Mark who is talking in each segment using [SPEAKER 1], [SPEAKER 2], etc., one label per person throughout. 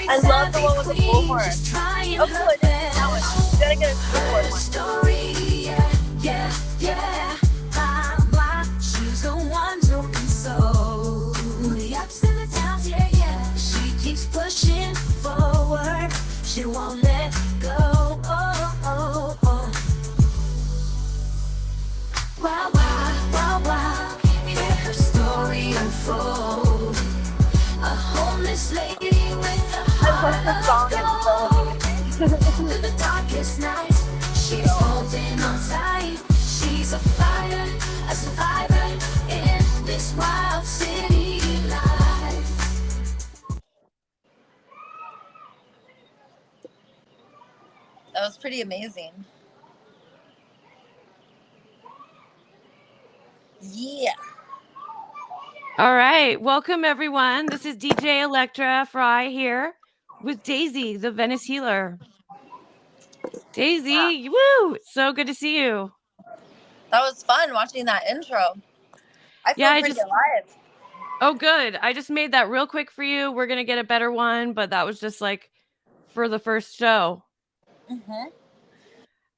[SPEAKER 1] I love the one with the bullhorn. Oh, good. That one. You gotta get a bullhorn one.
[SPEAKER 2] She's the one to console the ups and the downs, She keeps pushing forward. She won't let go. Wow, wow, wow, wow. Hear her story unfold. A homeless lady with a heart of gold. Through the darkest nights, she's holding on tight. She's a fighter, a survivor in this wild city life.
[SPEAKER 1] That was pretty amazing. Yeah.
[SPEAKER 3] All right. Welcome, everyone. This is DJ Electra Fry here with Daisy, the Venice healer. Daisy, woo! So good to see you.
[SPEAKER 1] That was fun watching that intro. I feel pretty alive.
[SPEAKER 3] Oh, good. I just made that real quick for you. We're going to get a better one, but that was just like for the first show.
[SPEAKER 1] Mm-hmm.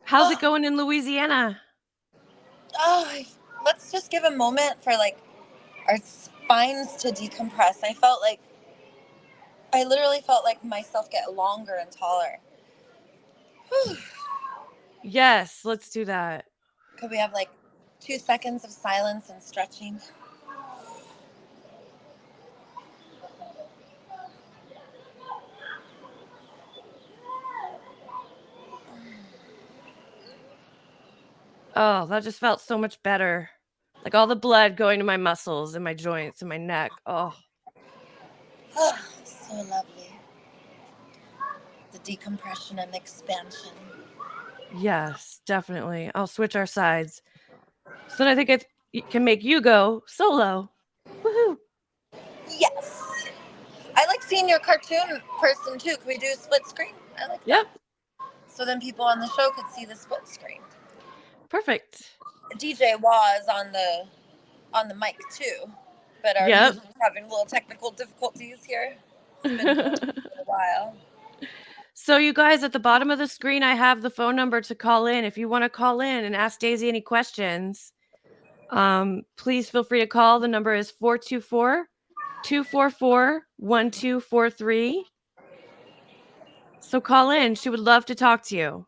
[SPEAKER 3] How's it going in Louisiana?
[SPEAKER 1] Let's just give a moment for like our spines to decompress. I literally felt like myself get longer and taller. Whew.
[SPEAKER 3] Yes, let's do that.
[SPEAKER 1] Could we have like 2 seconds of silence and stretching?
[SPEAKER 3] Oh, that just felt so much better. Like all the blood going to my muscles and my joints and my neck. Oh,
[SPEAKER 1] so lovely. The decompression and expansion.
[SPEAKER 3] yes, definitely. I'll switch our sides. So then I think it can make you go solo. Woohoo.
[SPEAKER 1] Yes. I like seeing your cartoon person too. Can we do a split screen? I like that. So then people on the show could see the split screen.
[SPEAKER 3] Perfect.
[SPEAKER 1] DJ was on the mic too, but our music's having a little technical difficulties here. It's been a while.
[SPEAKER 3] So you guys, at the bottom of the screen, I have the phone number to call in. If you want to call in and ask Daisy any questions, please feel free to call. The number is 424-244-1243. So call in. She would love to talk to you.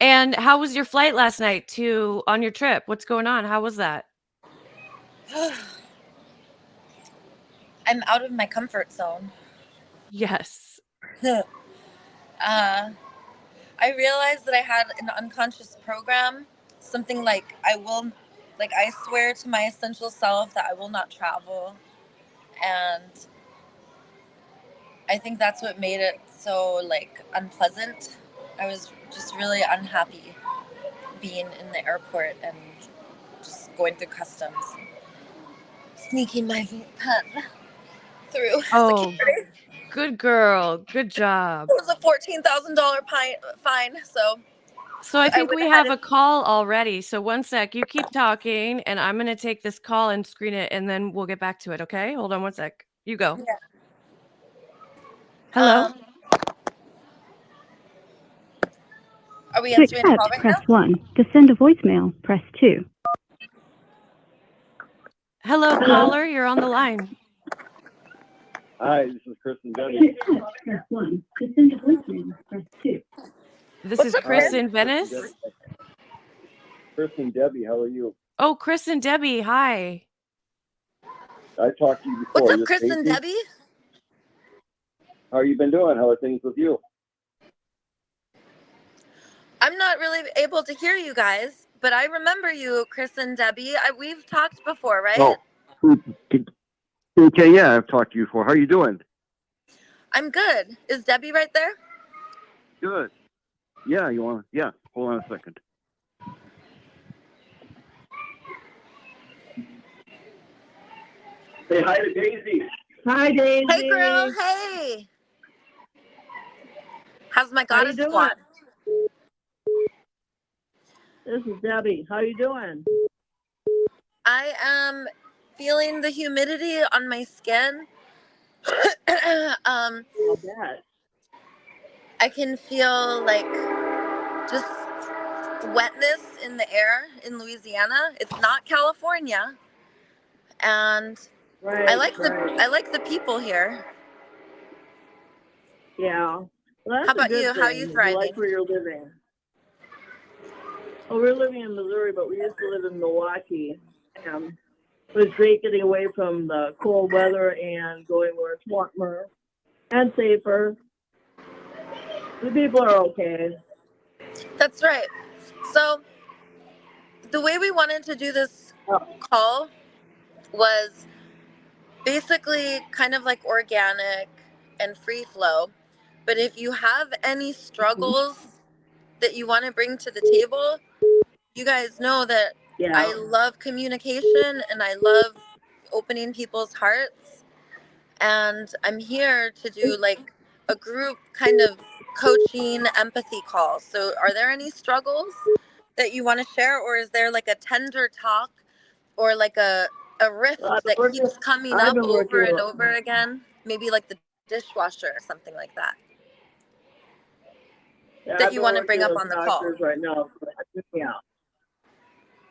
[SPEAKER 3] And how was your flight last night on your trip? What's going on? How was that?
[SPEAKER 1] I'm out of my comfort zone.
[SPEAKER 3] Yes.
[SPEAKER 1] I realized that I had an unconscious program, something like I swear to my essential self that I will not travel. And I think that's what made it so unpleasant. I was just really unhappy being in the airport and just going through customs, sneaking my pen through security.
[SPEAKER 3] Good girl. Good job.
[SPEAKER 1] It was a $14,000 fine.
[SPEAKER 3] So I think we have a call already. So one sec. You keep talking, and I'm going to take this call and screen it, and then we'll get back to it, okay? Hold on one sec. You go.
[SPEAKER 1] Yeah.
[SPEAKER 3] Hello?
[SPEAKER 1] Are we answering the call right
[SPEAKER 4] press
[SPEAKER 1] now?
[SPEAKER 4] 1. To send a voicemail, press 2.
[SPEAKER 3] Hello, caller. You're on the line.
[SPEAKER 5] Hi, this is Chris and Debbie.
[SPEAKER 4] Press 1. To send a voicemail, press 2.
[SPEAKER 3] This is Chris in Venice.
[SPEAKER 5] Chris and Debbie, how are you?
[SPEAKER 3] Oh, Chris and Debbie. Hi.
[SPEAKER 5] I talked to you before.
[SPEAKER 1] What's up, Chris and Debbie?
[SPEAKER 5] How you been doing? How are things with you?
[SPEAKER 1] I'm not really able to hear you guys, but I remember you, Chris and Debbie. We've talked before, right?
[SPEAKER 5] Oh, okay, yeah, I've talked to you before. How are you doing?
[SPEAKER 1] I'm good. Is Debbie right there?
[SPEAKER 5] Good. Yeah, hold on a second. Say hi to Daisy.
[SPEAKER 4] Hi, Daisy.
[SPEAKER 1] Hey, girl. Hey. How's my goddess squad?
[SPEAKER 4] This is Debbie. How you doing?
[SPEAKER 1] I am feeling the humidity on my skin.
[SPEAKER 6] I'll bet.
[SPEAKER 1] I can feel like just wetness in the air in Louisiana. It's not California, and I
[SPEAKER 6] Right,
[SPEAKER 1] like
[SPEAKER 6] right.
[SPEAKER 1] the people here.
[SPEAKER 6] Yeah. Well,
[SPEAKER 1] How
[SPEAKER 6] that's a
[SPEAKER 1] about you?
[SPEAKER 6] good
[SPEAKER 1] How are you
[SPEAKER 6] thing. You like
[SPEAKER 1] thriving?
[SPEAKER 6] where you're living. Well, we're living in Missouri, but we used to live in Milwaukee. And it was great getting away from the cold weather and going where it's warmer and safer. The people are okay.
[SPEAKER 1] That's right. So the way we wanted to do this
[SPEAKER 6] Oh,
[SPEAKER 1] call was basically kind of like organic and free flow. But if you have any
[SPEAKER 6] mhm.
[SPEAKER 1] struggles that you want to bring to the table, you guys know that
[SPEAKER 6] Yeah.
[SPEAKER 1] I love communication and I love opening people's hearts. And I'm here to do like a group kind of coaching empathy call. So, are there any struggles that you want to share, or is there like a tender talk or like a
[SPEAKER 6] Well,
[SPEAKER 1] rift that keeps coming
[SPEAKER 6] I've
[SPEAKER 1] up
[SPEAKER 6] been
[SPEAKER 1] over
[SPEAKER 6] working
[SPEAKER 1] and
[SPEAKER 6] with,
[SPEAKER 1] over again? Maybe like the dishwasher or something like that,
[SPEAKER 6] yeah,
[SPEAKER 1] that
[SPEAKER 6] I've
[SPEAKER 1] you
[SPEAKER 6] been
[SPEAKER 1] want to bring
[SPEAKER 6] working
[SPEAKER 1] up
[SPEAKER 6] with
[SPEAKER 1] on the call.
[SPEAKER 6] doctors right now. Yeah.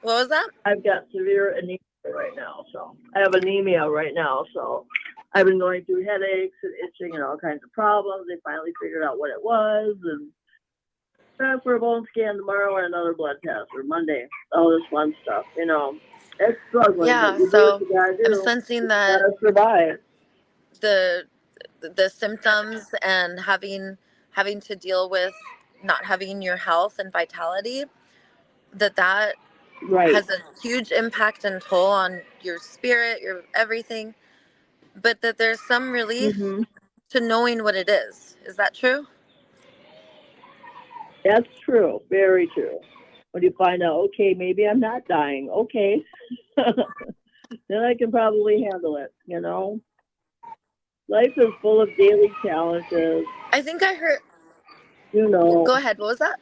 [SPEAKER 1] What was that?
[SPEAKER 6] I've got severe anemia right now, so I have anemia right now. So I've been going through headaches and itching and all kinds of problems. They finally figured out what it was, and time for a bone scan tomorrow and another blood test or Monday. All this fun stuff, It's struggling, but
[SPEAKER 1] Yeah,
[SPEAKER 6] you do what
[SPEAKER 1] so
[SPEAKER 6] you gotta
[SPEAKER 1] I'm
[SPEAKER 6] do.
[SPEAKER 1] sensing
[SPEAKER 6] You
[SPEAKER 1] that
[SPEAKER 6] gotta survive.
[SPEAKER 1] the symptoms and having to deal with not having your health and vitality, that
[SPEAKER 6] Right.
[SPEAKER 1] has a huge impact and toll on your spirit, your everything, but that there's some relief
[SPEAKER 6] Mhm.
[SPEAKER 1] to knowing what it is. Is that true?
[SPEAKER 6] That's true. Very true. When you find out, okay, maybe I'm not dying. Okay. Then I can probably handle it, Life is full of daily challenges,
[SPEAKER 1] I think I heard.
[SPEAKER 6] you know.
[SPEAKER 1] Go ahead. What was that?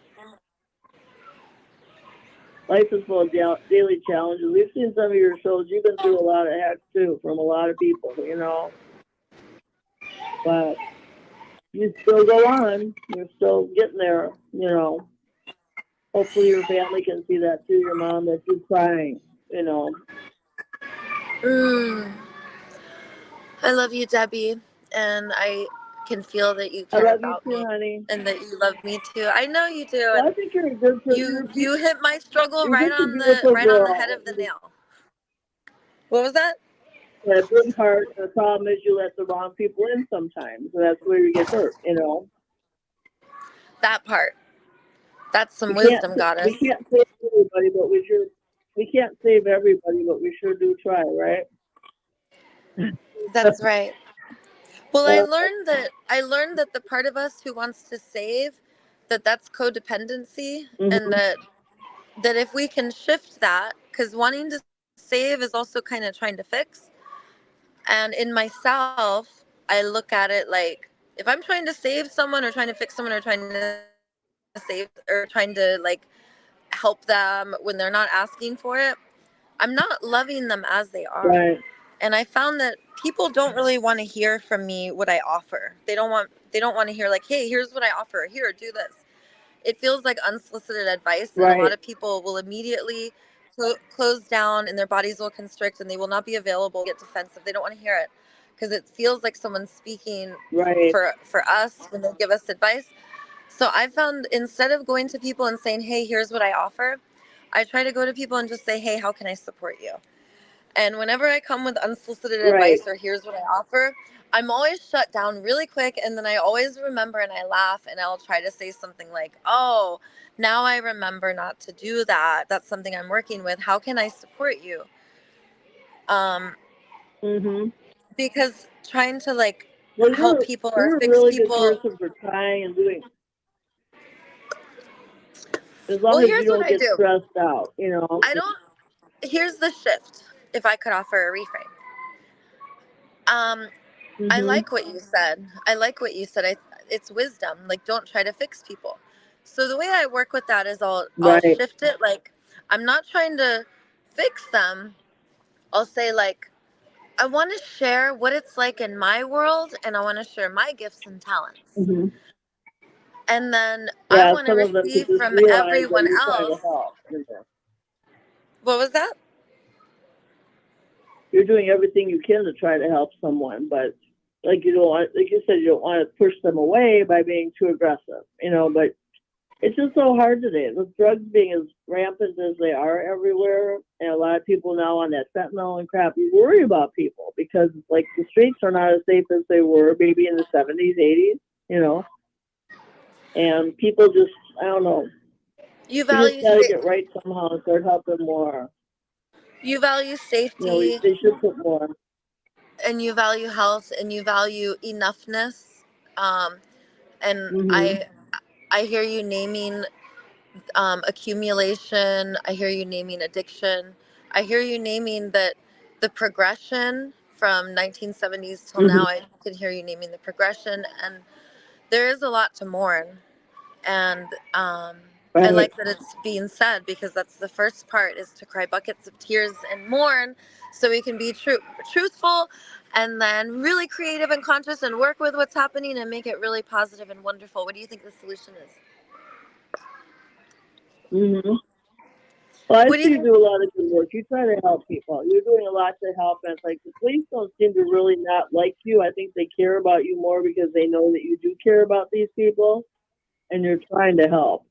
[SPEAKER 6] Life is full of daily challenges. We've seen some of your shows. You've been through a lot of heck too, from a lot of people. But you still go on. You're still getting there. Hopefully your family can see that too. Your mom, that you're crying.
[SPEAKER 1] Mm, I love you, Debbie, and I can feel that you
[SPEAKER 6] I
[SPEAKER 1] care
[SPEAKER 6] love you
[SPEAKER 1] about
[SPEAKER 6] too,
[SPEAKER 1] me
[SPEAKER 6] honey.
[SPEAKER 1] and that you love me too. I know you do,
[SPEAKER 6] Well, I
[SPEAKER 1] and
[SPEAKER 6] think you're a good person.
[SPEAKER 1] you hit my struggle
[SPEAKER 6] You're just a beautiful
[SPEAKER 1] right on the head
[SPEAKER 6] girl.
[SPEAKER 1] of the nail. What was that?
[SPEAKER 6] The good part, the problem is you let the wrong people in sometimes. So that's where you get hurt.
[SPEAKER 1] That part. That's some
[SPEAKER 6] We can't
[SPEAKER 1] wisdom, goddess.
[SPEAKER 6] we can't save everybody, but we sure we can't save everybody, but we sure do try, right?
[SPEAKER 1] That's right. Well,
[SPEAKER 6] Uh,
[SPEAKER 1] I learned that the part of us who wants to save, that's codependency, and
[SPEAKER 6] mhm.
[SPEAKER 1] that if we can shift that, because wanting to save is also kind of trying to fix. And in myself, I look at it like, if I'm trying to save someone or trying to fix someone or trying to save or trying to like help them when they're not asking for it, I'm not loving them as they are.
[SPEAKER 6] Right,
[SPEAKER 1] And I found that people don't really want to hear from me what I offer. They don't want to hear like, "Hey, here's what I offer. Here, do this." It feels like unsolicited advice, and a lot
[SPEAKER 6] right,
[SPEAKER 1] of people will immediately close down and their bodies will constrict and they will not be available, get defensive. They don't want to hear it because it feels like someone's speaking
[SPEAKER 6] right,
[SPEAKER 1] for us when they give us advice. So I found, instead of going to people and saying, "Hey, here's what I offer," I try to go to people and just say, "Hey, how can I support you?" And whenever I come with unsolicited
[SPEAKER 6] right,
[SPEAKER 1] advice or here's what I offer, I'm always shut down really quick. And then I always remember and I laugh and I'll try to say something like, "Oh, now I remember not to do that. That's something I'm working with. How can I support you?" Um,
[SPEAKER 6] mhm.
[SPEAKER 1] because trying to like
[SPEAKER 6] Well,
[SPEAKER 1] help people or
[SPEAKER 6] you're a
[SPEAKER 1] fix
[SPEAKER 6] really good
[SPEAKER 1] people.
[SPEAKER 6] person for trying and doing. As long
[SPEAKER 1] Well,
[SPEAKER 6] as
[SPEAKER 1] here's
[SPEAKER 6] you
[SPEAKER 1] what
[SPEAKER 6] don't
[SPEAKER 1] I
[SPEAKER 6] get
[SPEAKER 1] do.
[SPEAKER 6] stressed out.
[SPEAKER 1] I don't, here's the shift. If I could offer a reframe. Um, I
[SPEAKER 6] Mhm.
[SPEAKER 1] like what you said. I like what you said. It's wisdom. Like, don't try to fix people. So the way I work with that is I'll
[SPEAKER 6] Right,
[SPEAKER 1] shift it. Like, I'm not trying to fix them. I'll say like, I want to share what it's like in my world, and I want to share my gifts and talents.
[SPEAKER 6] Hmm.
[SPEAKER 1] And then I
[SPEAKER 6] Yeah,
[SPEAKER 1] want to
[SPEAKER 6] some of them could
[SPEAKER 1] receive
[SPEAKER 6] just
[SPEAKER 1] from
[SPEAKER 6] realize that
[SPEAKER 1] everyone
[SPEAKER 6] you're trying to
[SPEAKER 1] else.
[SPEAKER 6] help. You know.
[SPEAKER 1] What was that?
[SPEAKER 6] You're doing everything you can to try to help someone, but like you don't want, like you said, you don't want to push them away by being too aggressive. You know, but it's just so hard today. With drugs being as rampant as they are everywhere, and a lot of people now on that fentanyl and crap, you worry about people because like the streets are not as safe as they were maybe in the 70s, 80s, you know. And people just, I don't know,
[SPEAKER 1] You
[SPEAKER 6] we just
[SPEAKER 1] value
[SPEAKER 6] got to get right somehow and start helping more.
[SPEAKER 1] you value
[SPEAKER 6] You know,
[SPEAKER 1] safety,
[SPEAKER 6] they should put more.
[SPEAKER 1] and you value health, and you value enoughness. Um, and
[SPEAKER 6] Hmm.
[SPEAKER 1] I hear you naming accumulation. I hear you naming addiction. I hear you naming that the progression from 1970s till
[SPEAKER 6] Hmm.
[SPEAKER 1] now. I can hear you naming the progression, and there is a lot to mourn. And I
[SPEAKER 6] Right.
[SPEAKER 1] like that it's being said, because that's the first part, is to cry buckets of tears and mourn, so we can be truthful, and then really creative and conscious, and work with what's happening and make it really positive and wonderful. What do you think the solution is?
[SPEAKER 6] Hmm. Well, I
[SPEAKER 1] What do you
[SPEAKER 6] see you
[SPEAKER 1] think?
[SPEAKER 6] do a lot of good work. You try to help people. You're doing a lot to help, and it's like the police don't seem to really not like you. I think they care about you more because they know that you do care about these people, and you're trying to help.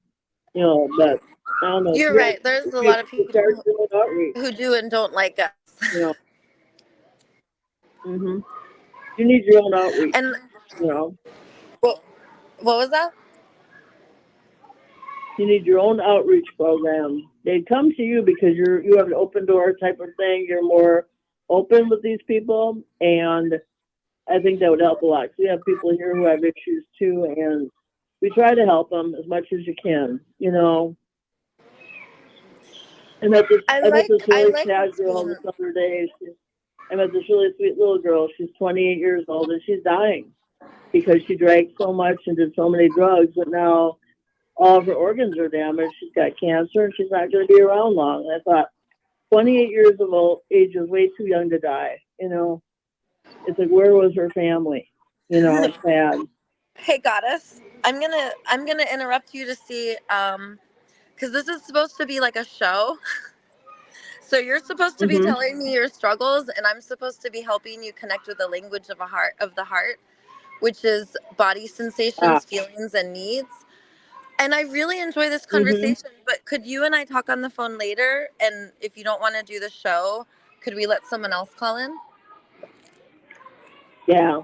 [SPEAKER 6] You know, but I don't know.
[SPEAKER 1] You're right. There's a
[SPEAKER 6] You
[SPEAKER 1] lot of
[SPEAKER 6] have to start
[SPEAKER 1] people
[SPEAKER 6] doing outreach.
[SPEAKER 1] who do and don't like us.
[SPEAKER 6] You know. Hmm. You need your own outreach.
[SPEAKER 1] And
[SPEAKER 6] You know,
[SPEAKER 1] what, what was that?
[SPEAKER 6] you need your own outreach program. They come to you because you have an open door type of thing. You're more open with these people, and I think that would help a lot. 'Cause we have people here who have issues too, and we try to help them as much as you can. You know, I met this
[SPEAKER 1] I
[SPEAKER 6] really
[SPEAKER 1] like
[SPEAKER 6] sad
[SPEAKER 1] what's
[SPEAKER 6] girl
[SPEAKER 1] being.
[SPEAKER 6] this other day. I met this really sweet little girl. She's 28 years old, and she's dying because she drank so much and did so many drugs that now all of her organs are damaged. She's got cancer, and she's not going to be around long. And I thought, 28 years of age is way too young to die. You know, it's like, where was her family? You know, it's sad.
[SPEAKER 1] Hey, goddess. I'm gonna interrupt you to see because this is supposed to be like a show. So you're supposed to be
[SPEAKER 6] Hmm.
[SPEAKER 1] telling me your struggles, and I'm supposed to be helping you connect with the language of the heart, which is body
[SPEAKER 6] Ah.
[SPEAKER 1] sensations, feelings, and needs. And I really enjoy this
[SPEAKER 6] Hmm.
[SPEAKER 1] conversation, but could you and I talk on the phone later? And if you don't want to do the show, could we let someone else call in?
[SPEAKER 6] Yeah.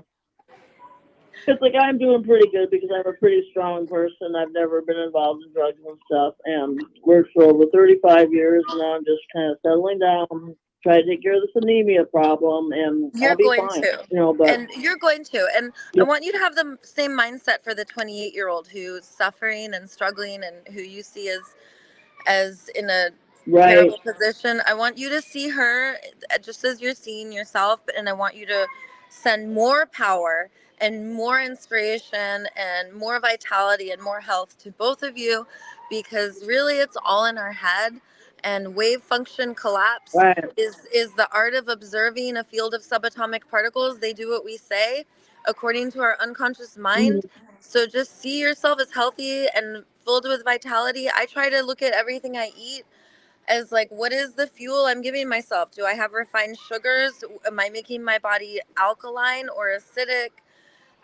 [SPEAKER 6] It's like I'm doing pretty good because I'm a pretty strong person. I've never been involved in drugs and stuff, and worked for over 35 years. And now I'm just kind of settling down, trying to take care of this anemia problem, and
[SPEAKER 1] You're
[SPEAKER 6] I'll be
[SPEAKER 1] going
[SPEAKER 6] fine.
[SPEAKER 1] to.
[SPEAKER 6] You know, but
[SPEAKER 1] And you're going to. And I
[SPEAKER 6] yeah,
[SPEAKER 1] want you to have the same mindset for the 28-year-old who's suffering and struggling, and who you see as in a
[SPEAKER 6] right,
[SPEAKER 1] terrible position. I want you to see her just as you're seeing yourself, and I want you to send more power and more inspiration and more vitality and more health to both of you, because really it's all in our head. And wave function collapse
[SPEAKER 6] right,
[SPEAKER 1] is the art of observing a field of subatomic particles. They do what we say according to our unconscious
[SPEAKER 6] hmm,
[SPEAKER 1] mind. So just see yourself as healthy and filled with vitality. I try to look at everything I eat as like, what is the fuel I'm giving myself? Do I have refined sugars? Am I making my body alkaline or acidic?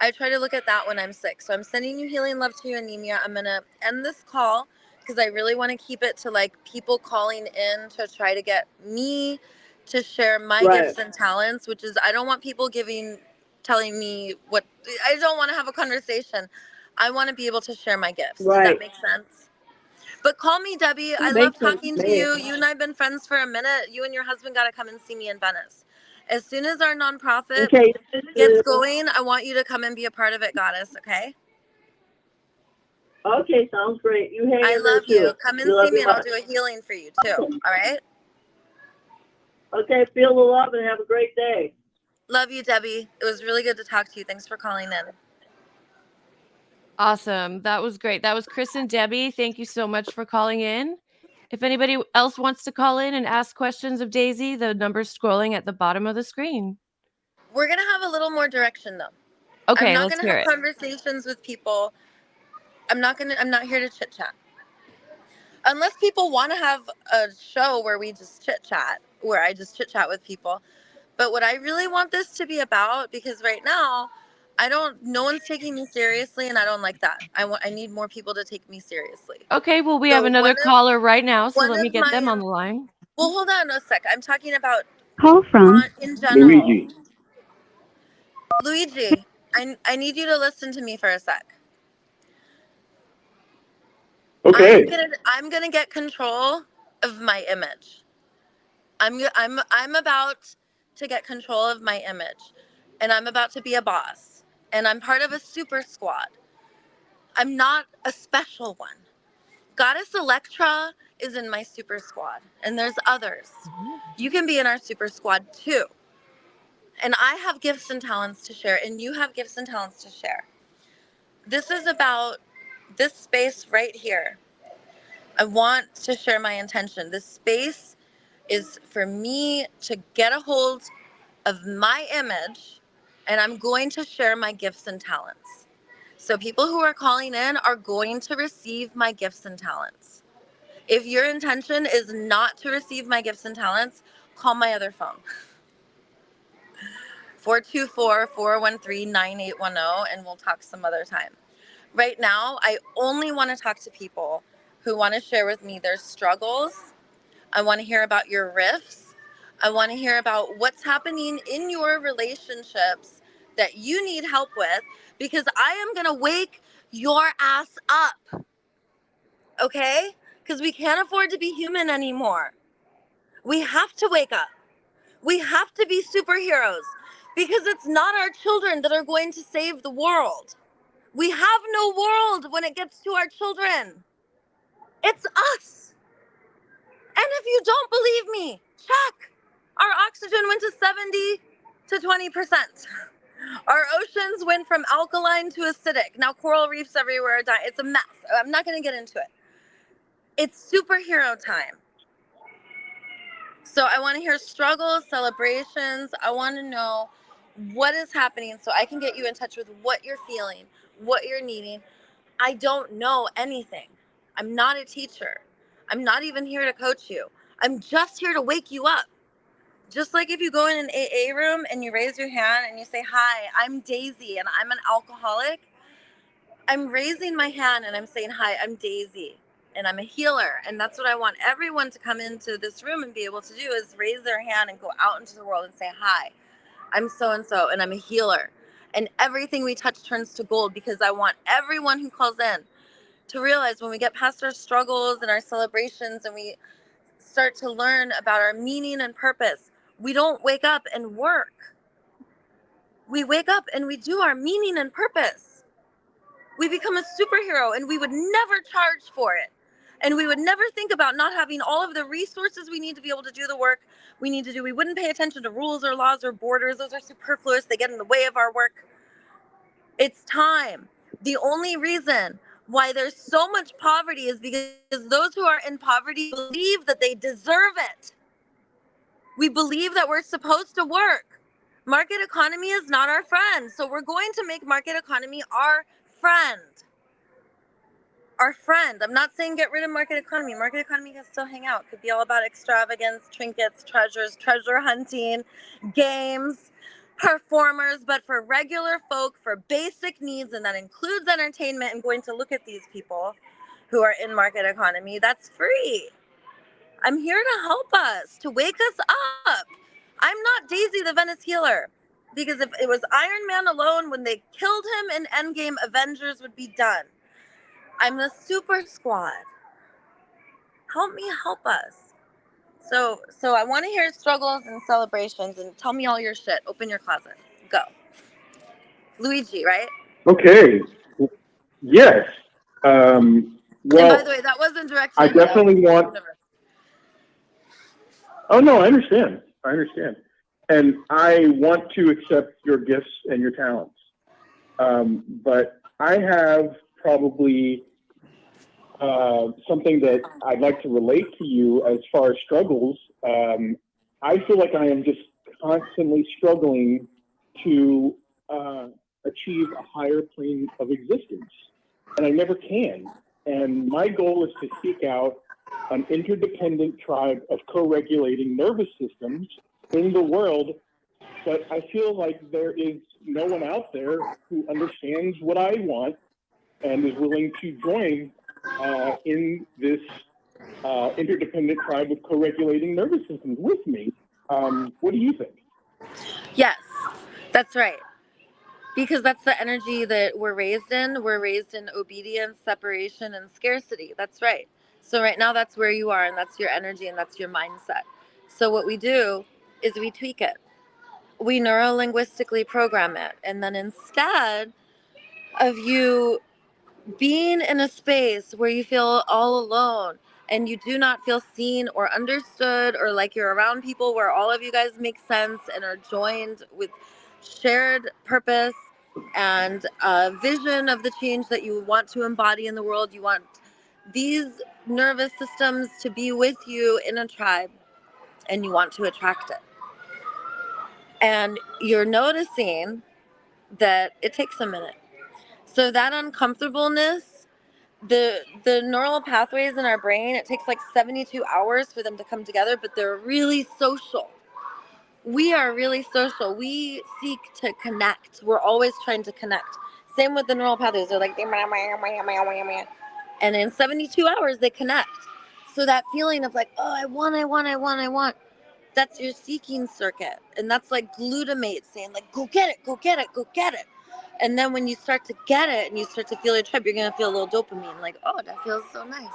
[SPEAKER 1] I try to look at that when I'm sick. So I'm sending you healing love to your anemia. I'm going to end this call because I really want to keep it to like people calling in to try to get me to share my
[SPEAKER 6] right,
[SPEAKER 1] gifts and talents, which is, I don't want people telling me what, I don't want to have a conversation. I want to be able to share my gifts. Does that
[SPEAKER 6] right.
[SPEAKER 1] make sense? But call me, Debbie. I
[SPEAKER 6] It
[SPEAKER 1] love
[SPEAKER 6] makes sense
[SPEAKER 1] talking
[SPEAKER 6] to
[SPEAKER 1] to
[SPEAKER 6] me.
[SPEAKER 1] you. You and I have been friends for a minute. You and your husband got to come and see me in Venice. As soon as our nonprofit
[SPEAKER 6] Okay,
[SPEAKER 1] gets going, I want you to come and be a part of it, Goddess, okay?
[SPEAKER 6] okay, sounds great. You hang
[SPEAKER 1] I
[SPEAKER 6] in there
[SPEAKER 1] love you.
[SPEAKER 6] too.
[SPEAKER 1] Come and
[SPEAKER 6] You
[SPEAKER 1] see
[SPEAKER 6] love
[SPEAKER 1] me,
[SPEAKER 6] me
[SPEAKER 1] and I'll
[SPEAKER 6] much.
[SPEAKER 1] do a healing for you, too. All right?
[SPEAKER 6] Okay, feel the love and have a great day.
[SPEAKER 1] Love you, Debbie. It was really good to talk to you. Thanks for calling in.
[SPEAKER 3] Awesome. That was great. That was Chris and Debbie. Thank you so much for calling in. If anybody else wants to call in and ask questions of Daisy, the number's scrolling at the bottom of the screen.
[SPEAKER 1] We're going to have a little more direction, though. I'm
[SPEAKER 3] Okay,
[SPEAKER 1] not
[SPEAKER 3] let's
[SPEAKER 1] going to
[SPEAKER 3] hear
[SPEAKER 1] have
[SPEAKER 3] it.
[SPEAKER 1] conversations with people. I'm not here to chit chat. Unless people want to have a show where we just chit chat, where I just chit chat with people. But what I really want this to be about, because right now, no one's taking me seriously, and I don't like that. I need more people to take me seriously.
[SPEAKER 3] Okay, well, we have
[SPEAKER 1] So
[SPEAKER 3] another caller right now, so
[SPEAKER 1] one
[SPEAKER 3] let me
[SPEAKER 1] of
[SPEAKER 3] get them
[SPEAKER 1] my,
[SPEAKER 3] on the line.
[SPEAKER 1] well, hold on a sec. I'm talking about
[SPEAKER 4] Call from
[SPEAKER 1] in general.
[SPEAKER 5] Luigi.
[SPEAKER 1] Luigi, I need you to listen to me for a sec.
[SPEAKER 5] Okay.
[SPEAKER 1] I'm gonna get control of my image. I'm about to get control of my image, and I'm about to be a boss, and I'm part of a super squad. I'm not a special one. Goddess Electra is in my super squad, and there's others. You can be in our super squad too. And I have gifts and talents to share, and you have gifts and talents to share. This is about this space right here. I want to share my intention. This space is for me to get a hold of my image, and I'm going to share my gifts and talents. So people who are calling in are going to receive my gifts and talents. If your intention is not to receive my gifts and talents, call my other phone. 424-413-9810, and we'll talk some other time. Right now, I only want to talk to people who want to share with me their struggles. I want to hear about your rifts. I want to hear about what's happening in your relationships that you need help with, because I am going to wake your ass up. Okay? Because we can't afford to be human anymore. We have to wake up. We have to be superheroes, because it's not our children that are going to save the world. We have no world when it gets to our children. It's us. And if you don't believe me, check. Our oxygen went to 70 to 20%. Our oceans went from alkaline to acidic. Now coral reefs everywhere are dying. It's a mess. I'm not going to get into it. It's superhero time. So I want to hear struggles, celebrations. I want to know what is happening so I can get you in touch with what you're feeling, what you're needing. I don't know anything. I'm not a teacher. I'm not even here to coach you. I'm just here to wake you up. Just like if you go in an AA room and you raise your hand and you say, "Hi, I'm Daisy and I'm an alcoholic." I'm raising my hand and I'm saying, "Hi, I'm Daisy and I'm a healer." And that's what I want everyone to come into this room and be able to do, is raise their hand and go out into the world and say, "Hi, I'm so-and-so and I'm a healer." And everything we touch turns to gold, because I want everyone who calls in to realize when we get past our struggles and our celebrations and we start to learn about our meaning and purpose, we don't wake up and work. We wake up and we do our meaning and purpose. We become a superhero, and we would never charge for it. And we would never think about not having all of the resources we need to be able to do the work we need to do. We wouldn't pay attention to rules or laws or borders. Those are superfluous. They get in the way of our work. It's time. The only reason why there's so much poverty is because those who are in poverty believe that they deserve it. We believe that we're supposed to work. Market economy is not our friend. So we're going to make market economy our friend. Our friend. I'm not saying get rid of market economy. Market economy can still hang out. It could be all about extravagance, trinkets, treasures, treasure hunting, games, performers. But for regular folk, for basic needs, and that includes entertainment, and going to look at these people who are in market economy, that's free. I'm here to help us, to wake us up. I'm not Daisy the Venice healer, because if it was Iron Man alone, when they killed him in Endgame, Avengers would be done. I'm the super squad. Help me help us. So I want to hear struggles and celebrations, and tell me all your shit. Open your closet. Go. Luigi, right?
[SPEAKER 5] Okay. Yes. Well,
[SPEAKER 1] And by the way, that wasn't directed
[SPEAKER 5] I
[SPEAKER 1] at me. That was
[SPEAKER 5] definitely want.
[SPEAKER 1] universe.
[SPEAKER 5] Oh no, I understand. I understand, and I want to accept your gifts and your talents. But I have probably something that I'd like to relate to you as far as struggles. I feel like I am just constantly struggling to achieve a higher plane of existence, and I never can. And my goal is to seek out an interdependent tribe of co-regulating nervous systems in the world, but I feel like there is no one out there who understands what I want and is willing to join in this interdependent tribe of co-regulating nervous systems with me. What do you think?
[SPEAKER 1] Yes, that's right. Because that's the energy that we're raised in. We're raised in obedience, separation, and scarcity. That's right. So right now that's where you are, and that's your energy, and that's your mindset. So what we do is we tweak it. We neuro-linguistically program it. And then instead of you being in a space where you feel all alone and you do not feel seen or understood, or like you're around people where all of you guys make sense and are joined with shared purpose and a vision of the change that you want to embody in the world, you want these nervous systems to be with you in a tribe, and you want to attract it. And you're noticing that it takes a minute. So that uncomfortableness, the neural pathways in our brain, it takes like 72 hours for them to come together, but they're really social. We are really social. We seek to connect. We're always trying to connect. Same with the neural pathways. They're like, and in 72 hours they connect. So that feeling of like, oh, I want, that's your seeking circuit. And that's like glutamate saying like, go get it, go get it, go get it. And then when you start to get it and you start to feel your tribe, you're going to feel a little dopamine, like, oh, that feels so nice.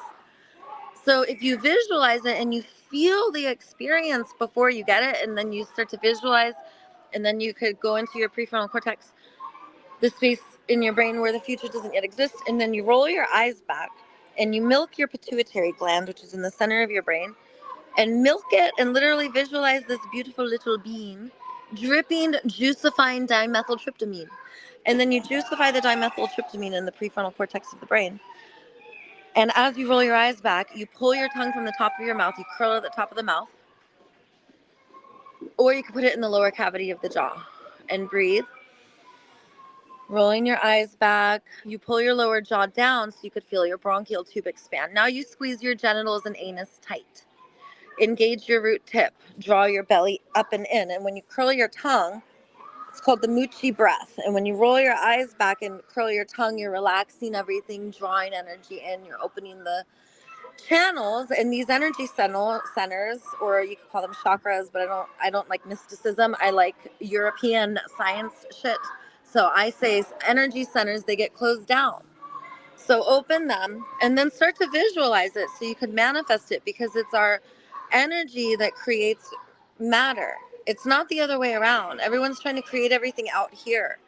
[SPEAKER 1] So if you visualize it and you feel the experience before you get it, and then you start to visualize, and then you could go into your prefrontal cortex, the space in your brain where the future doesn't yet exist, and then you roll your eyes back and you milk your pituitary gland, which is in the center of your brain, and milk it and literally visualize this beautiful little being dripping juicifying dimethyltryptamine. And then you juicify the dimethyltryptamine in the prefrontal cortex of the brain. And as you roll your eyes back, you pull your tongue from the top of your mouth, you curl it at the top of the mouth, or you can put it in the lower cavity of the jaw and breathe. Rolling your eyes back, you pull your lower jaw down so you could feel your bronchial tube expand. Now you squeeze your genitals and anus tight. Engage your root tip, draw your belly up and in. And when you curl your tongue, it's called the Muchi breath. And when you roll your eyes back and curl your tongue, you're relaxing everything, drawing energy in, you're opening the channels. And these energy centers, or you could call them chakras, but I don't like mysticism. I like European science shit. So I say energy centers, they get closed down. So open them and then start to visualize it so you can manifest it, because it's our energy that creates matter. It's not the other way around. Everyone's trying to create everything out here,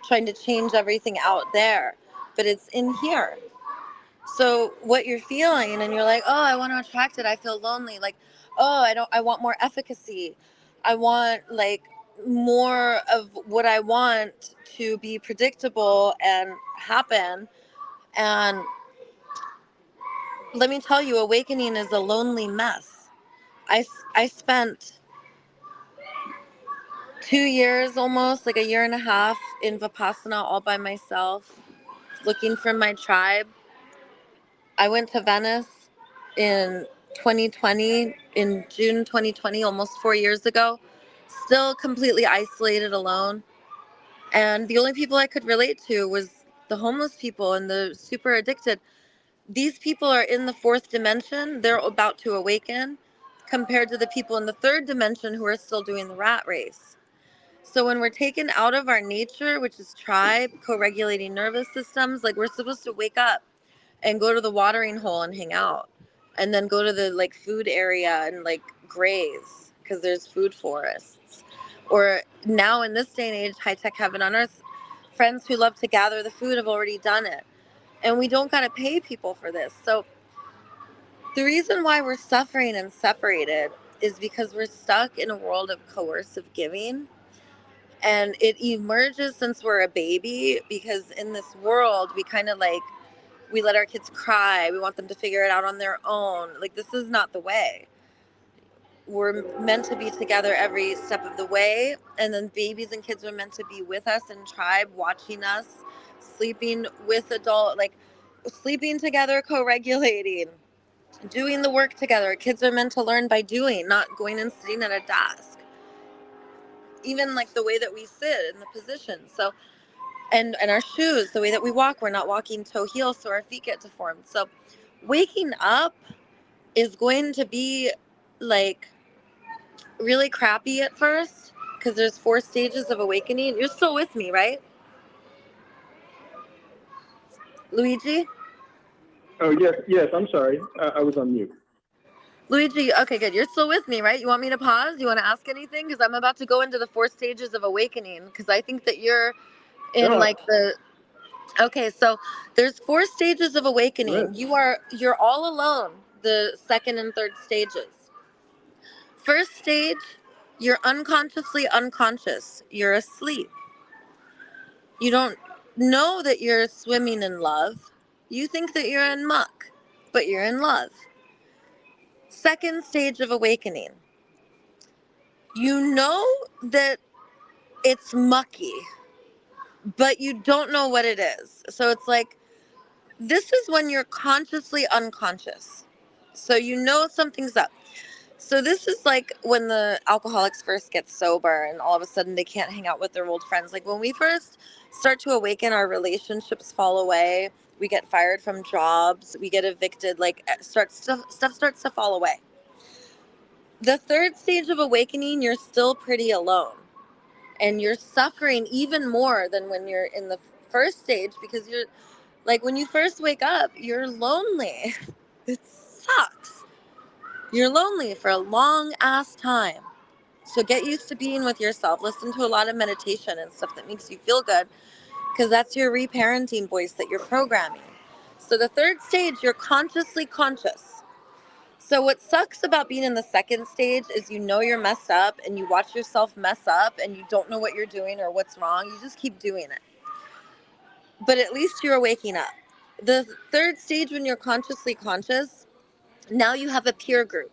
[SPEAKER 1] trying to change everything out there, but it's in here. So what you're feeling, and you're like, oh, I want to attract it. I feel lonely. Like, oh, I want more efficacy. I want like more of what I want to be predictable and happen. And let me tell you, awakening is a lonely mess. I spent 2 years, almost like a year and a half, in Vipassana all by myself, looking for my tribe. I went to Venice in 2020, in June 2020, almost 4 years ago, still completely isolated, alone. And the only people I could relate to was the homeless people and the super addicted. These people are in the fourth dimension. They're about to awaken compared to the people in the third dimension who are still doing the rat race. So when we're taken out of our nature, which is tribe, co-regulating nervous systems, like we're supposed to wake up and go to the watering hole and hang out, and then go to the like food area and like graze because there's food forests. Or now in this day and age, high tech heaven on earth, friends who love to gather the food have already done it. And we don't got to pay people for this. So the reason why we're suffering and separated is because we're stuck in a world of coercive giving. And it emerges since we're a baby, because in this world, we kind of like We let our kids cry. We want them to figure it out on their own. Like, this is not the way. We're meant to be together every step of the way. And then babies and kids are meant to be with us in tribe, watching us, sleeping with sleeping together, co-regulating, doing the work together. Kids are meant to learn by doing, not going and sitting at a desk. Even like the way that we sit in the position. So, and our shoes, the way that we walk, we're not walking toe heel, so our feet get deformed. So waking up is going to be like really crappy at first, because there's 4 stages of awakening. You're still with me, right, Luigi?
[SPEAKER 5] Oh, yes, I'm sorry. I was on mute.
[SPEAKER 1] Luigi, okay, good. You're still with me, right? You want me to pause? You want to ask anything? Because I'm about to go into the 4 stages of awakening, because I think that you're in
[SPEAKER 5] No,
[SPEAKER 1] like the... Okay, so there's 4 stages of awakening.
[SPEAKER 5] good.
[SPEAKER 1] You're all alone, the second and third stages. First stage, you're unconsciously unconscious. You're asleep. You don't know that you're swimming in love. You think that you're in muck, but you're in love. Second stage of awakening. You know that it's mucky, but you don't know what it is. So it's like, this is when you're consciously unconscious. So you know something's up. So this is like when the alcoholics first get sober and all of a sudden they can't hang out with their old friends. Like when we first start to awaken, our relationships fall away. We get fired from jobs. We get evicted. Like stuff starts to fall away. The third stage of awakening, you're still pretty alone. And you're suffering even more than when you're in the first stage, because you're like, when you first wake up, you're lonely. It sucks. You're lonely for a long ass time. So get used to being with yourself. Listen to a lot of meditation and stuff that makes you feel good, because that's your reparenting voice that you're programming. So the third stage, you're consciously conscious. So what sucks about being in the second stage is you know you're messed up and you watch yourself mess up and you don't know what you're doing or what's wrong. You just keep doing it. But at least you're waking up. The third stage, when you're consciously conscious, now you have a peer group.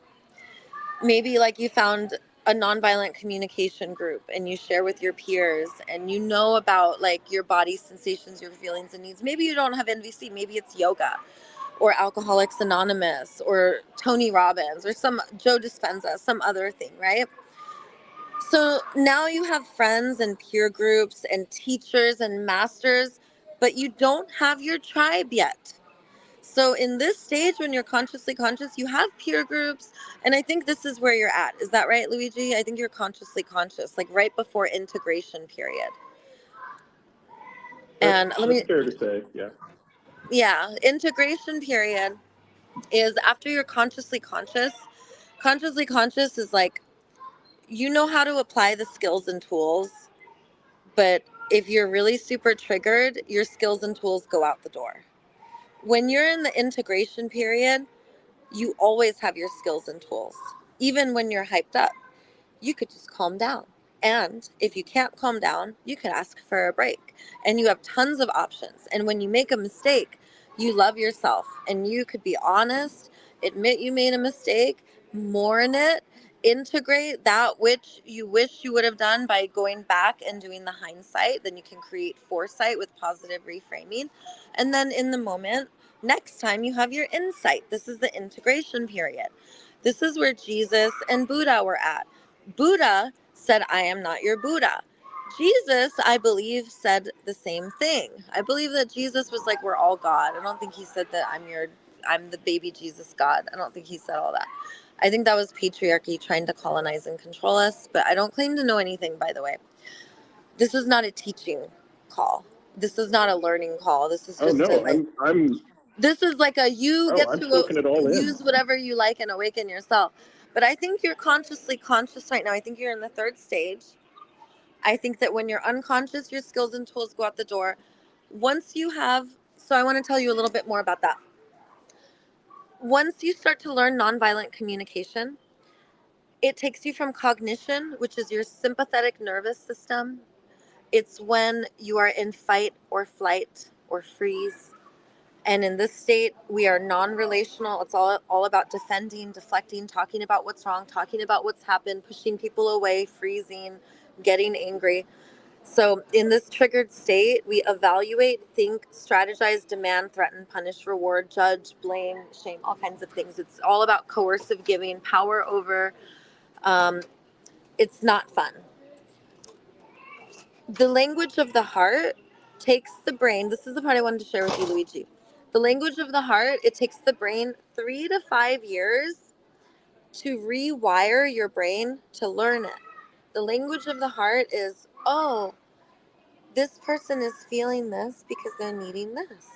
[SPEAKER 1] Maybe like you found a nonviolent communication group and you share with your peers and you know about like your body sensations, your feelings and needs. Maybe you don't have NVC. Maybe it's yoga or Alcoholics Anonymous or Tony Robbins or some Joe Dispenza, some other thing, right? So now you have friends and peer groups and teachers and masters, but you don't have your tribe yet. So in this stage, when you're consciously conscious, you have peer groups. And I think this is where you're at. Is that right, Luigi? I think you're consciously conscious, like right before integration period. And
[SPEAKER 5] That's fair to say, yeah.
[SPEAKER 1] Yeah, integration period is after you're consciously conscious. Consciously conscious is like, you know how to apply the skills and tools, but if you're really super triggered, your skills and tools go out the door. When you're in the integration period, you always have your skills and tools. Even when you're hyped up, you could just calm down. And if you can't calm down, you could ask for a break. And you have tons of options. And when you make a mistake, you love yourself and you could be honest, admit you made a mistake, mourn it, integrate that which you wish you would have done by going back and doing the hindsight. Then you can create foresight with positive reframing. And then in the moment, next time you have your insight. This is the integration period. This is where Jesus and Buddha were at. Buddha said, I am not your Buddha. Jesus, I believe, said the same thing. I believe that Jesus was like, we're all God. I don't think he said that I'm the baby Jesus God. I don't think he said all that. I think that was patriarchy trying to colonize and control us, but I don't claim to know anything, by the way. This is not a teaching call. This is not a learning call. This is just this is like a
[SPEAKER 5] I'm soaking it all in.
[SPEAKER 1] use whatever you like and awaken yourself. But I think you're consciously conscious right now. I think you're in the third stage. I think that when you're unconscious, your skills and tools go out the door. So I want to tell you a little bit more about that. Once you start to learn nonviolent communication, it takes you from cognition, which is your sympathetic nervous system. It's when you are in fight or flight or freeze. And in this state, we are non-relational. It's all about defending, deflecting, talking about what's wrong, talking about what's happened, pushing people away, freezing, getting angry. So in this triggered state, we evaluate, think, strategize, demand, threaten, punish, reward, judge, blame, shame, all kinds of things. It's all about coercive giving, power over. It's not fun. The language of the heart takes the brain. This is the part I wanted to share with you, Luigi. The language of the heart, it takes the brain 3 to 5 years to rewire your brain to learn it. The language of the heart is, oh, this person is feeling this because they're needing this.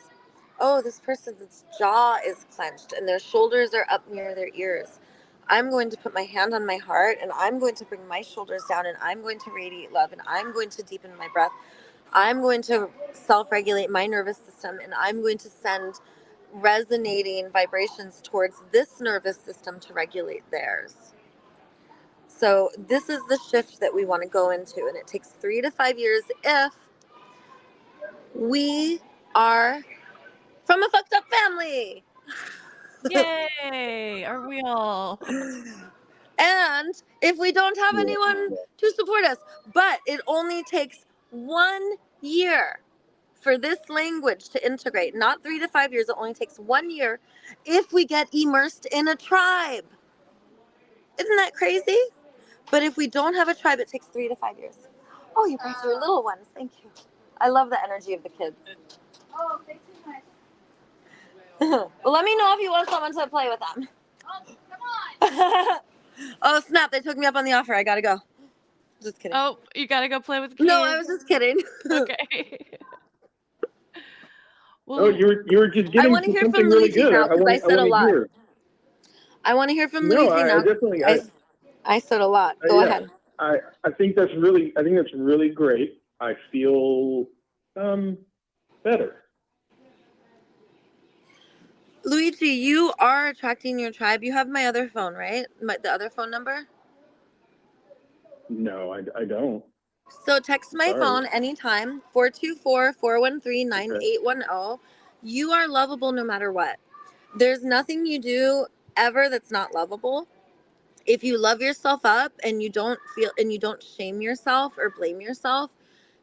[SPEAKER 1] Oh, this person's jaw is clenched and their shoulders are up near their ears. I'm going to put my hand on my heart and I'm going to bring my shoulders down and I'm going to radiate love and I'm going to deepen my breath. I'm going to self-regulate my nervous system and I'm going to send resonating vibrations towards this nervous system to regulate theirs. So this is the shift that we want to go into, and it takes 3 to 5 years if we are from a fucked up family.
[SPEAKER 3] Yay! Are we all?
[SPEAKER 1] And if we don't have anyone to support us, but it only takes 1 year for this language to integrate, not 3 to 5 years. It only takes 1 year if we get immersed in a tribe. Isn't that crazy? But if we don't have a tribe, it takes 3 to 5 years. Oh, you brought your little ones. Thank you. I love the energy of the kids.
[SPEAKER 2] Oh, thank you,
[SPEAKER 1] Well, let me know if you want someone to play with them.
[SPEAKER 2] Oh, come on.
[SPEAKER 1] Oh, snap. They took me up on the offer. I got to go. Just kidding.
[SPEAKER 3] Oh, you gotta go play with the kids.
[SPEAKER 1] No, I was just kidding.
[SPEAKER 3] Okay.
[SPEAKER 5] Oh, you were just
[SPEAKER 1] I
[SPEAKER 5] getting
[SPEAKER 1] want to
[SPEAKER 5] to
[SPEAKER 1] hear
[SPEAKER 5] something
[SPEAKER 1] from
[SPEAKER 5] really
[SPEAKER 1] Luigi
[SPEAKER 5] good.
[SPEAKER 1] now because I said a lot.
[SPEAKER 5] Hear.
[SPEAKER 1] I want to hear from
[SPEAKER 5] No,
[SPEAKER 1] Luigi now.
[SPEAKER 5] I definitely.
[SPEAKER 1] I said a lot. Go ahead.
[SPEAKER 5] I think that's really great. I feel better.
[SPEAKER 1] Luigi, you are attracting your tribe. You have my other phone, right? The other phone number?
[SPEAKER 5] No, I don't.
[SPEAKER 1] So text my phone anytime, 424-413-9810. You are lovable no matter what. There's nothing you do ever that's not lovable. If you love yourself up and you don't shame yourself or blame yourself,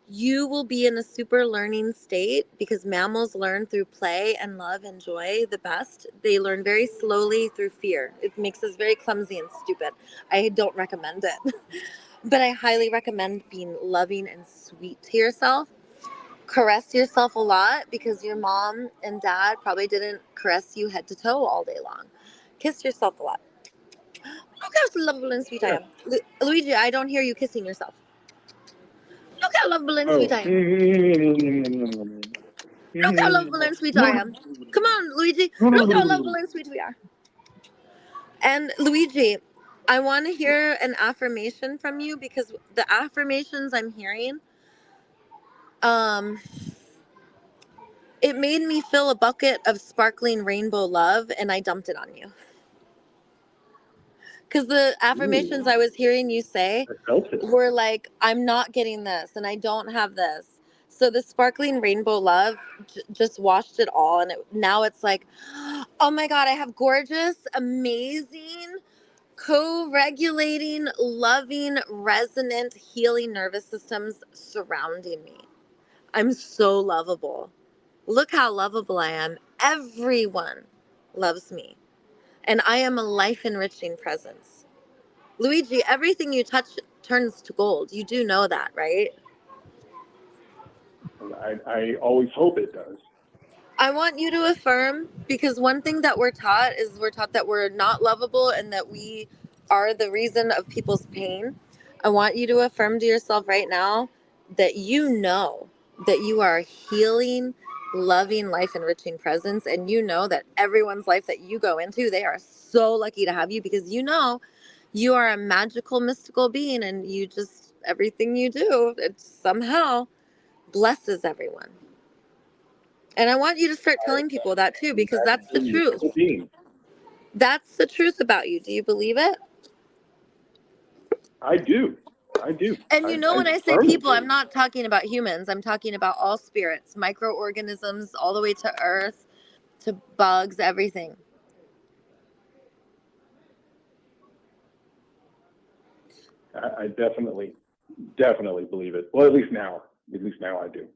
[SPEAKER 1] you will be in a super learning state because mammals learn through play and love and joy the best. They learn very slowly through fear. It makes us very clumsy and stupid. I don't recommend it. But I highly recommend being loving and sweet to yourself. Caress yourself a lot because your mom and dad probably didn't caress you head to toe all day long. Kiss yourself a lot. Look how lovable and sweet I am. Luigi, I don't hear you kissing yourself. Look how lovable and sweet I am. Look how lovable and sweet I am. Come on, Luigi. Look how lovable and sweet we are. And Luigi, I want to hear an affirmation from you because the affirmations I'm hearing, it made me fill a bucket of sparkling rainbow love and I dumped it on you. Because the affirmations I was hearing you say were like, I'm not getting this and I don't have this. So the sparkling rainbow love just washed it all. And now it's like, oh my God, I have gorgeous, amazing, co-regulating, loving, resonant, healing nervous systems surrounding me. I'm so lovable. Look how lovable I am. Everyone loves me. And I am a life-enriching presence. Luigi, everything you touch turns to gold. You do know that, right?
[SPEAKER 5] I always hope it does.
[SPEAKER 1] I want you to affirm, because one thing that we're taught that we're not lovable and that we are the reason of people's pain. I want you to affirm to yourself right now that you know that you are a healing, loving, life-enriching presence, and you know that everyone's life that you go into, they are so lucky to have you because you know you are a magical, mystical being and you just, everything you do, it somehow blesses everyone. And I want you to start telling people that too, because that's the truth. That's the truth about you. Do you believe it?
[SPEAKER 5] I do.
[SPEAKER 1] And you know, when I say people, I'm not talking about humans. I'm talking about all spirits, microorganisms, all the way to earth, to bugs, everything.
[SPEAKER 5] I definitely believe it. Well, at least now I do.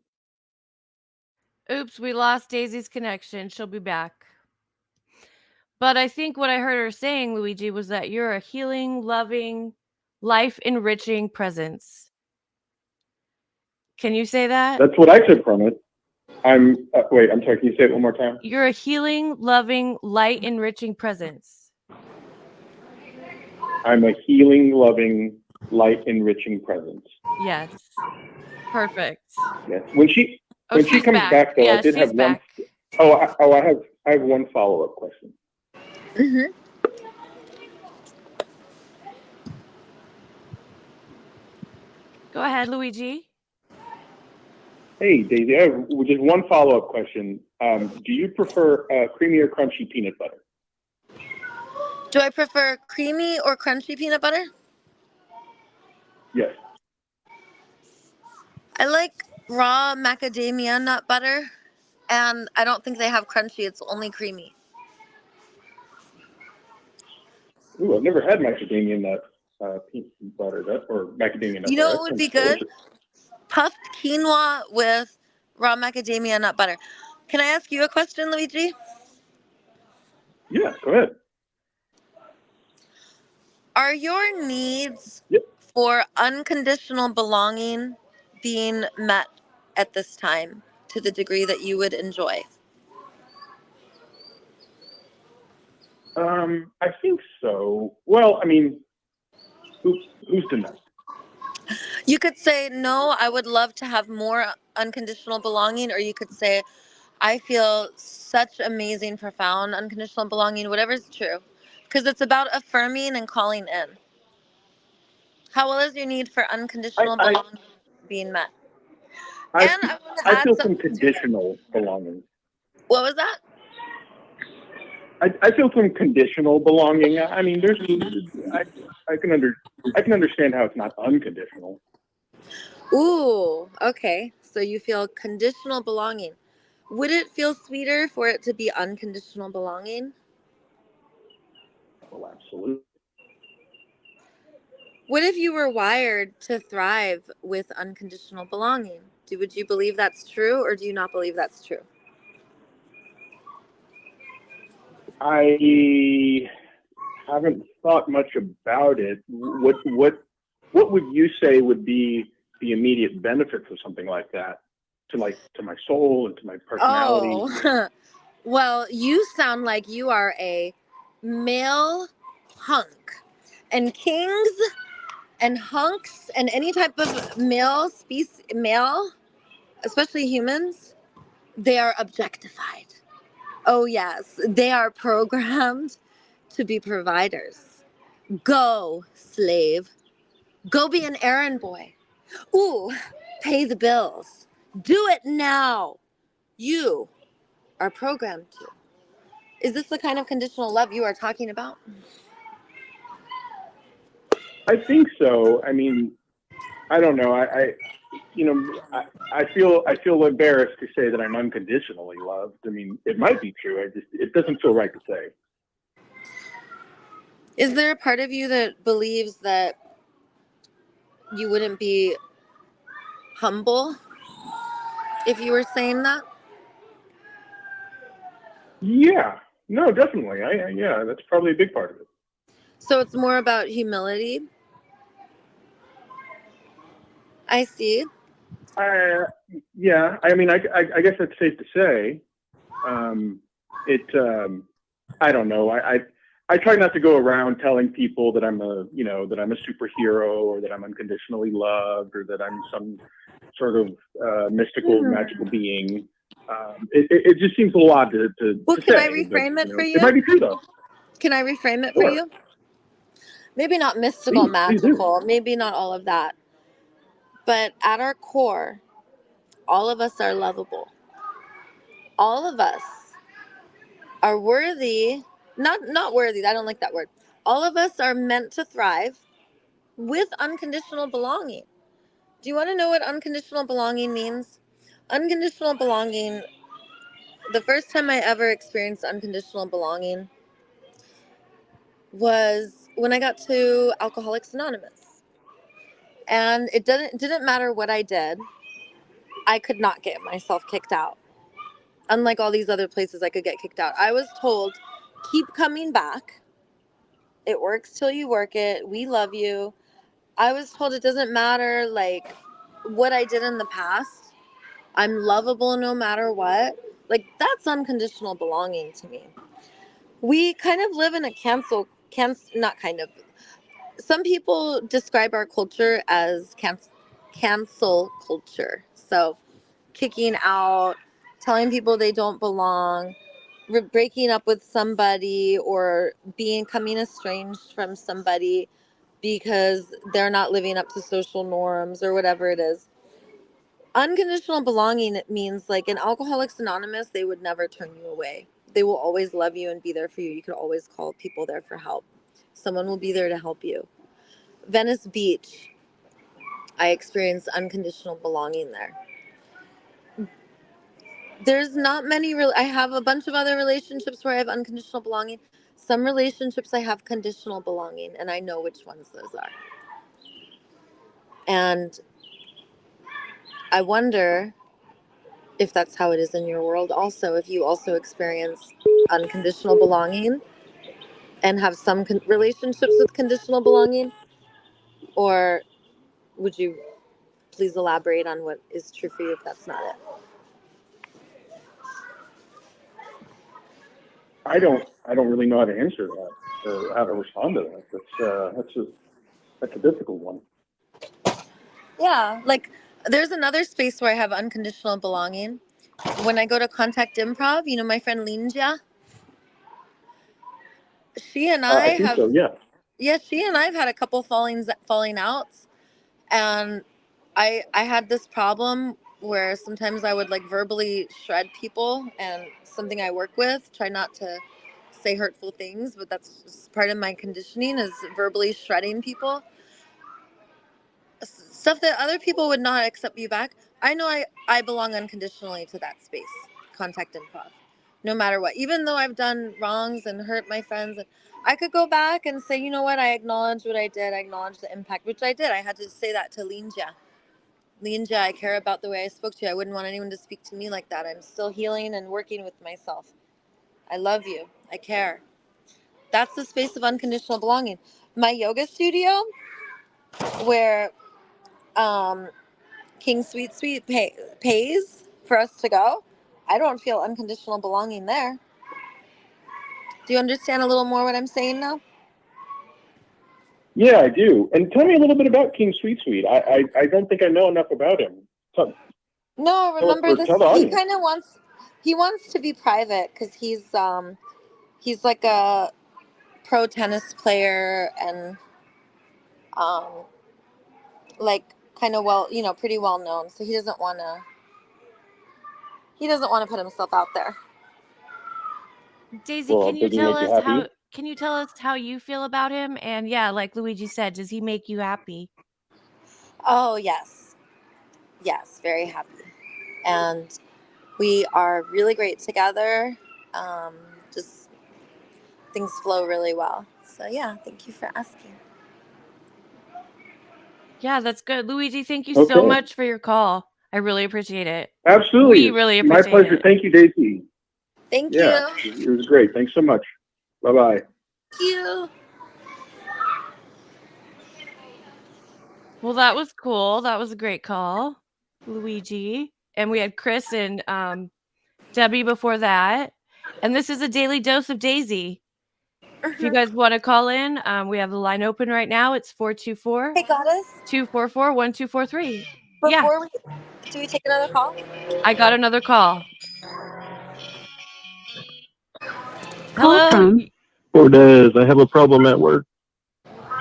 [SPEAKER 3] Oops, we lost Daisy's connection. She'll be back. But I think what I heard her saying, Luigi, was that you're a healing, loving, life-enriching presence. Can you say that?
[SPEAKER 5] That's what I took from it. Wait, I'm sorry, can you say it one more time?
[SPEAKER 3] You're a healing, loving, light-enriching presence.
[SPEAKER 5] I'm a healing, loving, light-enriching presence.
[SPEAKER 3] Yes. Perfect.
[SPEAKER 5] Yes. When she comes back though,
[SPEAKER 3] yeah,
[SPEAKER 5] I did have
[SPEAKER 3] back.
[SPEAKER 5] one. I have one follow-up question.
[SPEAKER 1] Mm-hmm.
[SPEAKER 3] Go ahead, Luigi.
[SPEAKER 5] Hey, Daisy, I have just one follow-up question. Do you prefer creamy or crunchy peanut butter?
[SPEAKER 1] Do I prefer creamy or crunchy peanut butter?
[SPEAKER 5] Yes.
[SPEAKER 1] I like raw macadamia nut butter, and I don't think they have crunchy. It's only creamy.
[SPEAKER 5] Ooh, I've never had macadamia nut peanut butter or macadamia nut
[SPEAKER 1] You know
[SPEAKER 5] butter.
[SPEAKER 1] what would be good? Puffed quinoa with raw macadamia nut butter. Can I ask you a question, Luigi?
[SPEAKER 5] Yeah, go ahead.
[SPEAKER 1] Are your needs
[SPEAKER 5] Yep.
[SPEAKER 1] for unconditional belonging being met at this time to the degree that you would enjoy?
[SPEAKER 5] I think so. Well, I mean, who's to know?
[SPEAKER 1] You could say, no, I would love to have more unconditional belonging, or you could say, I feel such amazing, profound, unconditional belonging, whatever's true. Because it's about affirming and calling in. How well is your need for unconditional belonging being met?
[SPEAKER 5] I
[SPEAKER 1] want to add
[SPEAKER 5] feel
[SPEAKER 1] something
[SPEAKER 5] some conditional belonging.
[SPEAKER 1] What was that?
[SPEAKER 5] I feel some conditional belonging. I mean, I can understand how it's not unconditional.
[SPEAKER 1] Ooh, okay. So you feel conditional belonging. Would it feel sweeter for it to be unconditional belonging?
[SPEAKER 5] Well, absolutely.
[SPEAKER 1] What if you were wired to thrive with unconditional belonging? Would you believe that's true, or do you not believe that's true?
[SPEAKER 5] I haven't thought much about it. What would you say would be the immediate benefits of something like that to my soul and to my personality?
[SPEAKER 1] Oh, well, you sound like you are a male hunk, and kings and hunks and any type of male, especially humans, they are objectified. Oh yes, they are programmed to be providers. Go, slave. Go be an errand boy. Ooh, pay the bills. Do it now. You are programmed to. Is this the kind of conditional love you are talking about?
[SPEAKER 5] I think so. I mean, I don't know. I feel embarrassed to say that I'm unconditionally loved. I mean, it might be true. It doesn't feel right to say.
[SPEAKER 1] Is there a part of you that believes that you wouldn't be humble if you were saying that?
[SPEAKER 5] Yeah. No, definitely. Yeah, that's probably a big part of it.
[SPEAKER 1] So it's more about humility. I see.
[SPEAKER 5] Yeah. I mean, I guess that's safe to say. I don't know. I try not to go around telling people that I'm a superhero or that I'm unconditionally loved or that I'm some sort of mystical, magical being. It just seems a lot to
[SPEAKER 1] Well,
[SPEAKER 5] to
[SPEAKER 1] can
[SPEAKER 5] say.
[SPEAKER 1] I reframe it for you?
[SPEAKER 5] It might be true though.
[SPEAKER 1] Can I reframe it for you? Maybe not mystical, magical, maybe not all of that. But at our core, all of us are lovable. All of us are worthy, not worthy, I don't like that word. All of us are meant to thrive with unconditional belonging. Do you want to know what unconditional belonging means? Unconditional belonging the first time I ever experienced unconditional belonging was when I got to Alcoholics Anonymous. And it didn't matter what I did, I could not get myself kicked out. Unlike all these other places I could get kicked out. I was told, keep coming back. It works till you work it. We love you. I was told it doesn't matter like what I did in the past. I'm lovable no matter what. Like that's unconditional belonging to me. We kind of live in a not kind of. Some people describe our culture as cancel culture. So kicking out, telling people they don't belong, breaking up with somebody, or becoming estranged from somebody because they're not living up to social norms or whatever it is. Unconditional belonging, it means like in Alcoholics Anonymous, they would never turn you away. They will always love you and be there for you. You could always call people there for help. Someone will be there to help you. Venice Beach, I experienced unconditional belonging there. There's not many I have a bunch of other relationships where I have unconditional belonging. Some relationships I have conditional belonging, and I know which ones those are. And I wonder if that's how it is in your world also, if you also experience unconditional belonging and have some relationships with conditional belonging, or would you please elaborate on what is true for you if that's not it?
[SPEAKER 5] I don't really know how to answer that or how to respond to that. That's a difficult one.
[SPEAKER 1] Yeah, like there's another space where I have unconditional belonging. When I go to Contact Improv, you know my friend Linja? She and I
[SPEAKER 5] I think
[SPEAKER 1] have,
[SPEAKER 5] so. Yeah.
[SPEAKER 1] she and I've had a couple falling outs, and I had this problem where sometimes I would like verbally shred people, and something I work with, try not to say hurtful things, but that's just part of my conditioning is verbally shredding people. Stuff that other people would not accept you back. I know I belong unconditionally to that space, Contact Improv, no matter what. Even though I've done wrongs and hurt my friends, and I could go back and say, you know what, I acknowledge what I did. I acknowledge the impact, which I did. I had to say that to Linja. Linja, I care about the way I spoke to you. I wouldn't want anyone to speak to me like that. I'm still healing and working with myself. I love you. I care. That's the space of unconditional belonging. My yoga studio, where King Sweet pays for us to go, I don't feel unconditional belonging there. Do you understand a little more what I'm saying now?
[SPEAKER 5] Yeah, I do. And tell me a little bit about King Sweet. I don't think I know enough about him.
[SPEAKER 1] No, remember this.
[SPEAKER 5] Tell the
[SPEAKER 1] He
[SPEAKER 5] audience.
[SPEAKER 1] kind of wants to be private because he's like a pro tennis player and like kind of pretty well known. So he doesn't want to put himself out there.
[SPEAKER 3] Daisy,
[SPEAKER 5] Well,
[SPEAKER 3] can you
[SPEAKER 5] does he
[SPEAKER 3] tell
[SPEAKER 5] make you
[SPEAKER 3] us how you feel about him? And yeah, like Luigi said, does he make you happy?
[SPEAKER 1] Oh yes, very happy, and we are really great together. Just things flow really well. So yeah, thank you for asking.
[SPEAKER 3] Yeah, that's good. Luigi, thank you so much for your call. I really appreciate it.
[SPEAKER 5] Absolutely.
[SPEAKER 3] We really appreciate it.
[SPEAKER 5] My pleasure. Thank you, Daisy.
[SPEAKER 1] Thank
[SPEAKER 5] you. It was great. Thanks so much. Bye-bye.
[SPEAKER 1] Thank you.
[SPEAKER 3] Well, that was cool. That was a great call, Luigi. And we had Chris and Debbie before that. And this is a daily dose of Daisy. If you guys want to call in, we have the line open right now. It's 424
[SPEAKER 1] Hey, Goddess.
[SPEAKER 3] 244 1243.
[SPEAKER 1] Before do we take another call?
[SPEAKER 3] I got another call.
[SPEAKER 4] Call
[SPEAKER 3] Hello.
[SPEAKER 4] from
[SPEAKER 7] Cordis, I have a problem at work.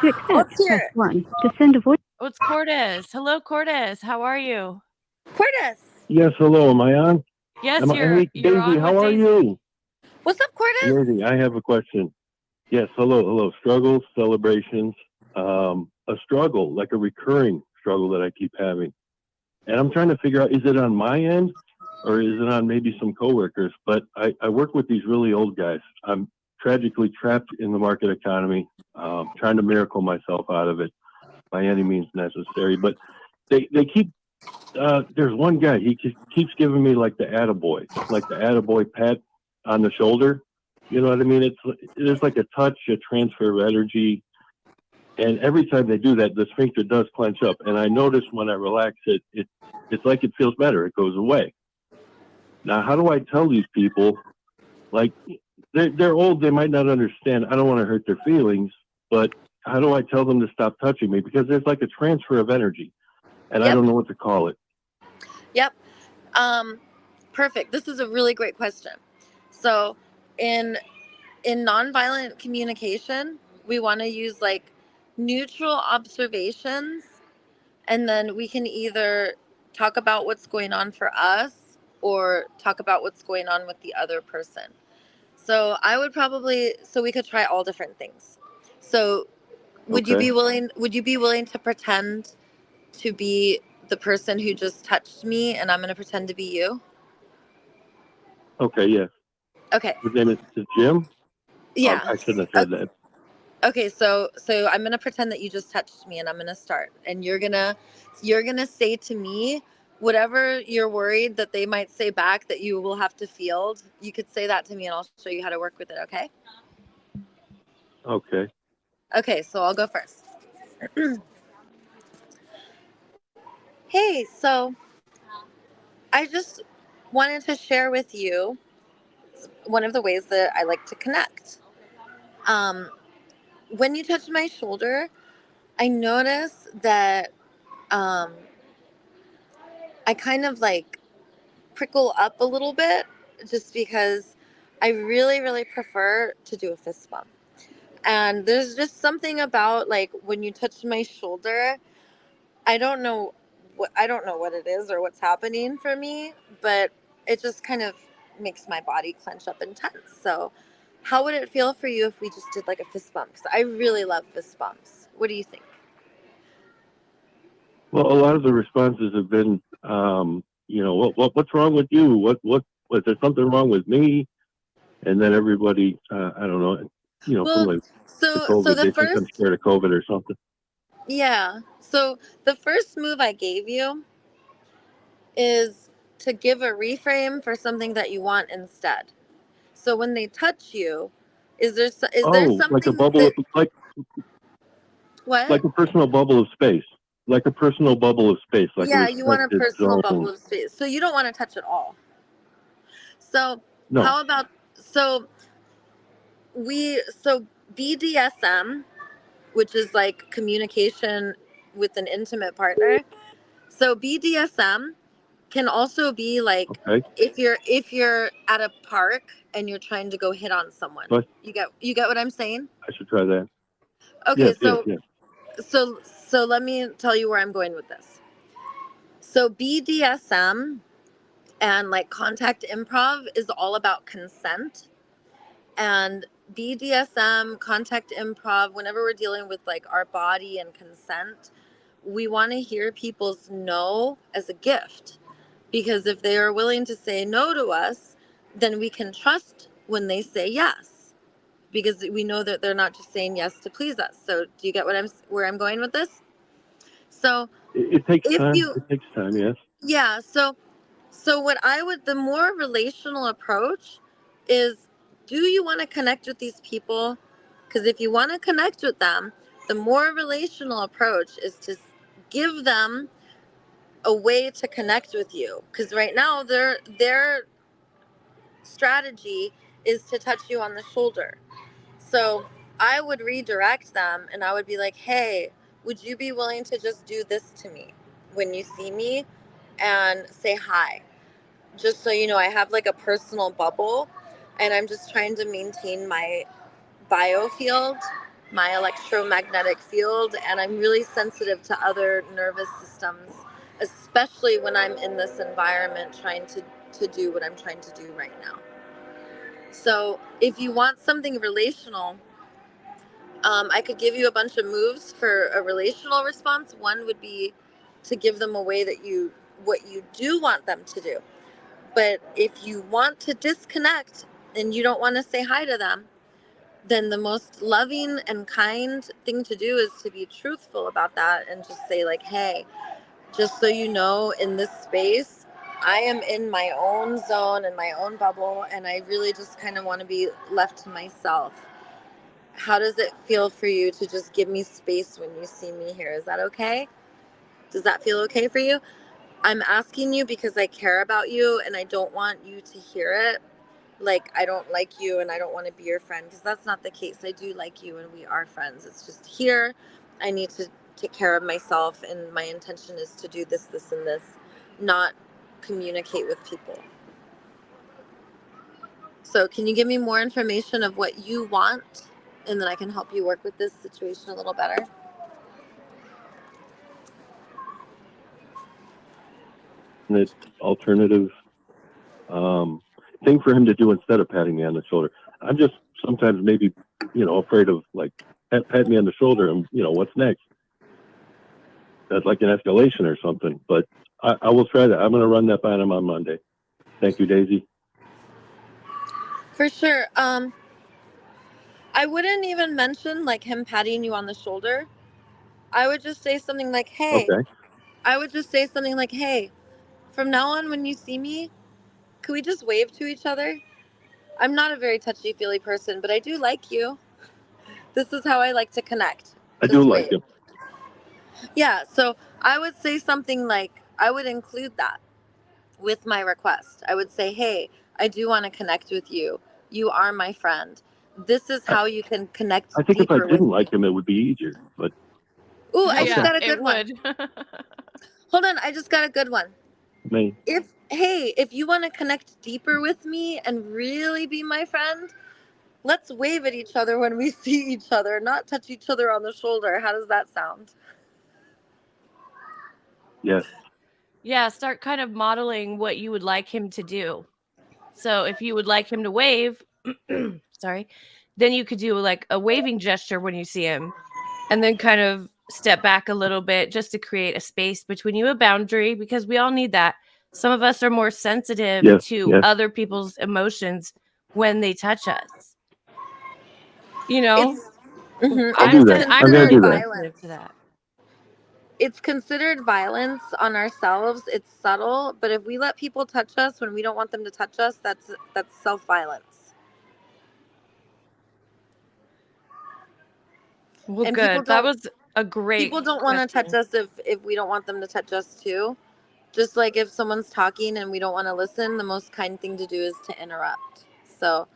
[SPEAKER 4] to accept, press 1. To send a voice.
[SPEAKER 3] Oh, it's Cordis. Hello, Cordis. How are you?
[SPEAKER 1] Cordis.
[SPEAKER 7] Yes, hello. Am I on?
[SPEAKER 3] Yes,
[SPEAKER 7] Hey,
[SPEAKER 3] you're
[SPEAKER 7] Daisy,
[SPEAKER 3] on
[SPEAKER 7] how
[SPEAKER 3] with
[SPEAKER 7] are
[SPEAKER 3] Daisy.
[SPEAKER 7] you?
[SPEAKER 1] What's up, Cordis?
[SPEAKER 7] Amazing. I have a question. Yes, hello. Struggles, celebrations, a struggle, like a recurring struggle that I keep having. And I'm trying to figure out, is it on my end or is it on maybe some coworkers? But I work with these really old guys. I'm tragically trapped in the market economy, trying to miracle myself out of it by any means necessary. But they keep, there's one guy, he keeps giving me like the attaboy pat on the shoulder. You know what I mean? It's like a touch, a transfer of energy. And every time they do that, the sphincter does clench up. And I notice when I relax it, it's like it feels better. It goes away. Now, how do I tell these people, like, they're old, they might not understand. I don't want to hurt their feelings, but how do I tell them to stop touching me? Because there's like a transfer of energy, and I don't know what to call it.
[SPEAKER 1] Yep. Perfect. This is a really great question. So in nonviolent communication, we want to use like neutral observations, and then we can either talk about what's going on for us or talk about what's going on with the other person. So I would probably, so we could try all different things. So would you be willing to pretend to be the person who just touched me, and I'm going to pretend to be you?
[SPEAKER 7] Okay, yeah.
[SPEAKER 1] Okay.
[SPEAKER 7] His name is Jim?
[SPEAKER 1] Yeah.
[SPEAKER 7] I shouldn't have said that.
[SPEAKER 1] Okay, so I'm going to pretend that you just touched me, and I'm going to start. And you're going to say to me whatever you're worried that they might say back that you will have to field. You could say that to me, and I'll show you how to work with it, okay?
[SPEAKER 7] Okay.
[SPEAKER 1] Okay, so I'll go first. Hey, so I just wanted to share with you one of the ways that I like to connect. When you touch my shoulder, I notice that I kind of like prickle up a little bit, just because I really, really prefer to do a fist bump. And there's just something about like when you touch my shoulder, I don't know what it is or what's happening for me, but it just kind of makes my body clench up and tense. So how would it feel for you if we just did like a fist bump? Because I really love fist bumps. What do you think?
[SPEAKER 7] Well, a lot of the responses have been, what's wrong with you? Was there something wrong with me? And then everybody, I don't know,
[SPEAKER 1] Well,
[SPEAKER 7] from like the
[SPEAKER 1] so
[SPEAKER 7] COVID,
[SPEAKER 1] the
[SPEAKER 7] they think I'm
[SPEAKER 1] first,
[SPEAKER 7] scared of COVID or something.
[SPEAKER 1] yeah. So the first move I gave you is to give a reframe for something that you want instead. So when they touch you, is there
[SPEAKER 7] Like a
[SPEAKER 1] something
[SPEAKER 7] bubble,
[SPEAKER 1] that what?
[SPEAKER 7] like a personal bubble of space, like a personal bubble of space, like a
[SPEAKER 1] Yeah, you want a
[SPEAKER 7] respected
[SPEAKER 1] personal bubble
[SPEAKER 7] zone.
[SPEAKER 1] of space. So you don't want to touch it all. So
[SPEAKER 7] No.
[SPEAKER 1] how about so so BDSM, which is like communication with an intimate partner. So BDSM can also be like
[SPEAKER 7] Okay.
[SPEAKER 1] if you're at a park and you're trying to go hit on someone.
[SPEAKER 7] But
[SPEAKER 1] You get what I'm saying?
[SPEAKER 7] I should try that.
[SPEAKER 1] Okay,
[SPEAKER 7] Yes, yes, yes.
[SPEAKER 1] so let me tell you where I'm going with this. So BDSM and like contact improv is all about consent. And BDSM, contact improv, whenever we're dealing with like our body and consent, we want to hear people's no as a gift. Because if they are willing to say no to us, then we can trust when they say yes. Because we know that they're not just saying yes to please us. So do you get where I'm going with this? So
[SPEAKER 7] It takes
[SPEAKER 1] if
[SPEAKER 7] time.
[SPEAKER 1] you,
[SPEAKER 7] It takes time. Yes.
[SPEAKER 1] yeah, so what I would, the more relational approach is, do you want to connect with these people? Because if you want to connect with them, the more relational approach is to give them a way to connect with you. Because right now their strategy is to touch you on the shoulder. So I would redirect them and I would be like, hey, would you be willing to just do this to me when you see me and say hi? Just so you know, I have like a personal bubble and I'm just trying to maintain my biofield, my electromagnetic field, and I'm really sensitive to other nervous systems, especially when I'm in this environment trying to do what I'm trying to do right now. So if you want something relational, I could give you a bunch of moves for a relational response. One would be to give them a way that what you do want them to do. But if you want to disconnect and you don't want to say hi to them, then the most loving and kind thing to do is to be truthful about that and just say, like, hey, just so you know, in this space, I am in my own zone and my own bubble, and I really just kind of want to be left to myself. How does it feel for you to just give me space when you see me here? Is that okay? Does that feel okay for you? I'm asking you because I care about you and I don't want you to hear it like I don't like you and I don't want to be your friend, because that's not the case. I do like you and we are friends. It's just here I need to take care of myself, and my intention is to do this, this, and this, not communicate with people. So can you give me more information of what you want, and then I can help you work with this situation a little better?
[SPEAKER 7] Alternative thing for him to do instead of patting me on the shoulder. I'm just sometimes maybe, afraid of like pat me on the shoulder and what's next. That's like an escalation or something. But I will try that. I'm going to run that by him on Monday. Thank you, Daisy.
[SPEAKER 1] For sure. I wouldn't even mention like him patting you on the shoulder. I would just say something like, hey.
[SPEAKER 7] Okay.
[SPEAKER 1] I would just say something like, hey, from now on when you see me, can we just wave to each other? I'm not a very touchy-feely person, but I do like you. This is how I like to connect.
[SPEAKER 7] I do
[SPEAKER 1] Just
[SPEAKER 7] like
[SPEAKER 1] wave.
[SPEAKER 7] him.
[SPEAKER 1] Yeah, so I would say something like, I would include that with my request. I would say, hey, I do want to connect with you. You are my friend. This is how you can connect
[SPEAKER 7] I think if I
[SPEAKER 1] deeper with
[SPEAKER 7] didn't
[SPEAKER 1] me.
[SPEAKER 7] like him, it would be easier. But
[SPEAKER 1] Ooh, I just
[SPEAKER 3] Yeah,
[SPEAKER 1] got a
[SPEAKER 3] it
[SPEAKER 1] good one.
[SPEAKER 3] would.
[SPEAKER 1] Hold on, I just got a good one.
[SPEAKER 7] me,
[SPEAKER 1] If you want to connect deeper with me and really be my friend, let's wave at each other when we see each other, not touch each other on the shoulder. How does that sound?
[SPEAKER 7] yes,
[SPEAKER 3] Yeah, start kind of modeling what you would like him to do. So if you would like him to wave, sorry, then you could do like a waving gesture when you see him, and then kind of step back a little bit just to create a space between you, a boundary, because we all need that. Some of us are more sensitive
[SPEAKER 7] yes,
[SPEAKER 3] to
[SPEAKER 7] yes.
[SPEAKER 3] other people's emotions when they touch us. You know,
[SPEAKER 1] It's mhm,
[SPEAKER 7] I'll
[SPEAKER 1] and
[SPEAKER 7] do
[SPEAKER 1] it's
[SPEAKER 7] that. I'm going to
[SPEAKER 1] considered
[SPEAKER 7] do
[SPEAKER 3] very
[SPEAKER 7] that.
[SPEAKER 3] sensitive to
[SPEAKER 1] violence.
[SPEAKER 3] that.
[SPEAKER 1] It's considered violence on ourselves. It's subtle, but if we let people touch us when we don't want them to touch us, that's self-violence.
[SPEAKER 3] Well,
[SPEAKER 1] And
[SPEAKER 3] good. That was a great
[SPEAKER 1] people don't want to touch
[SPEAKER 3] question.
[SPEAKER 1] us if we don't want them to touch us too. Just like if someone's talking and we don't want to listen, the most kind thing to do is to interrupt. So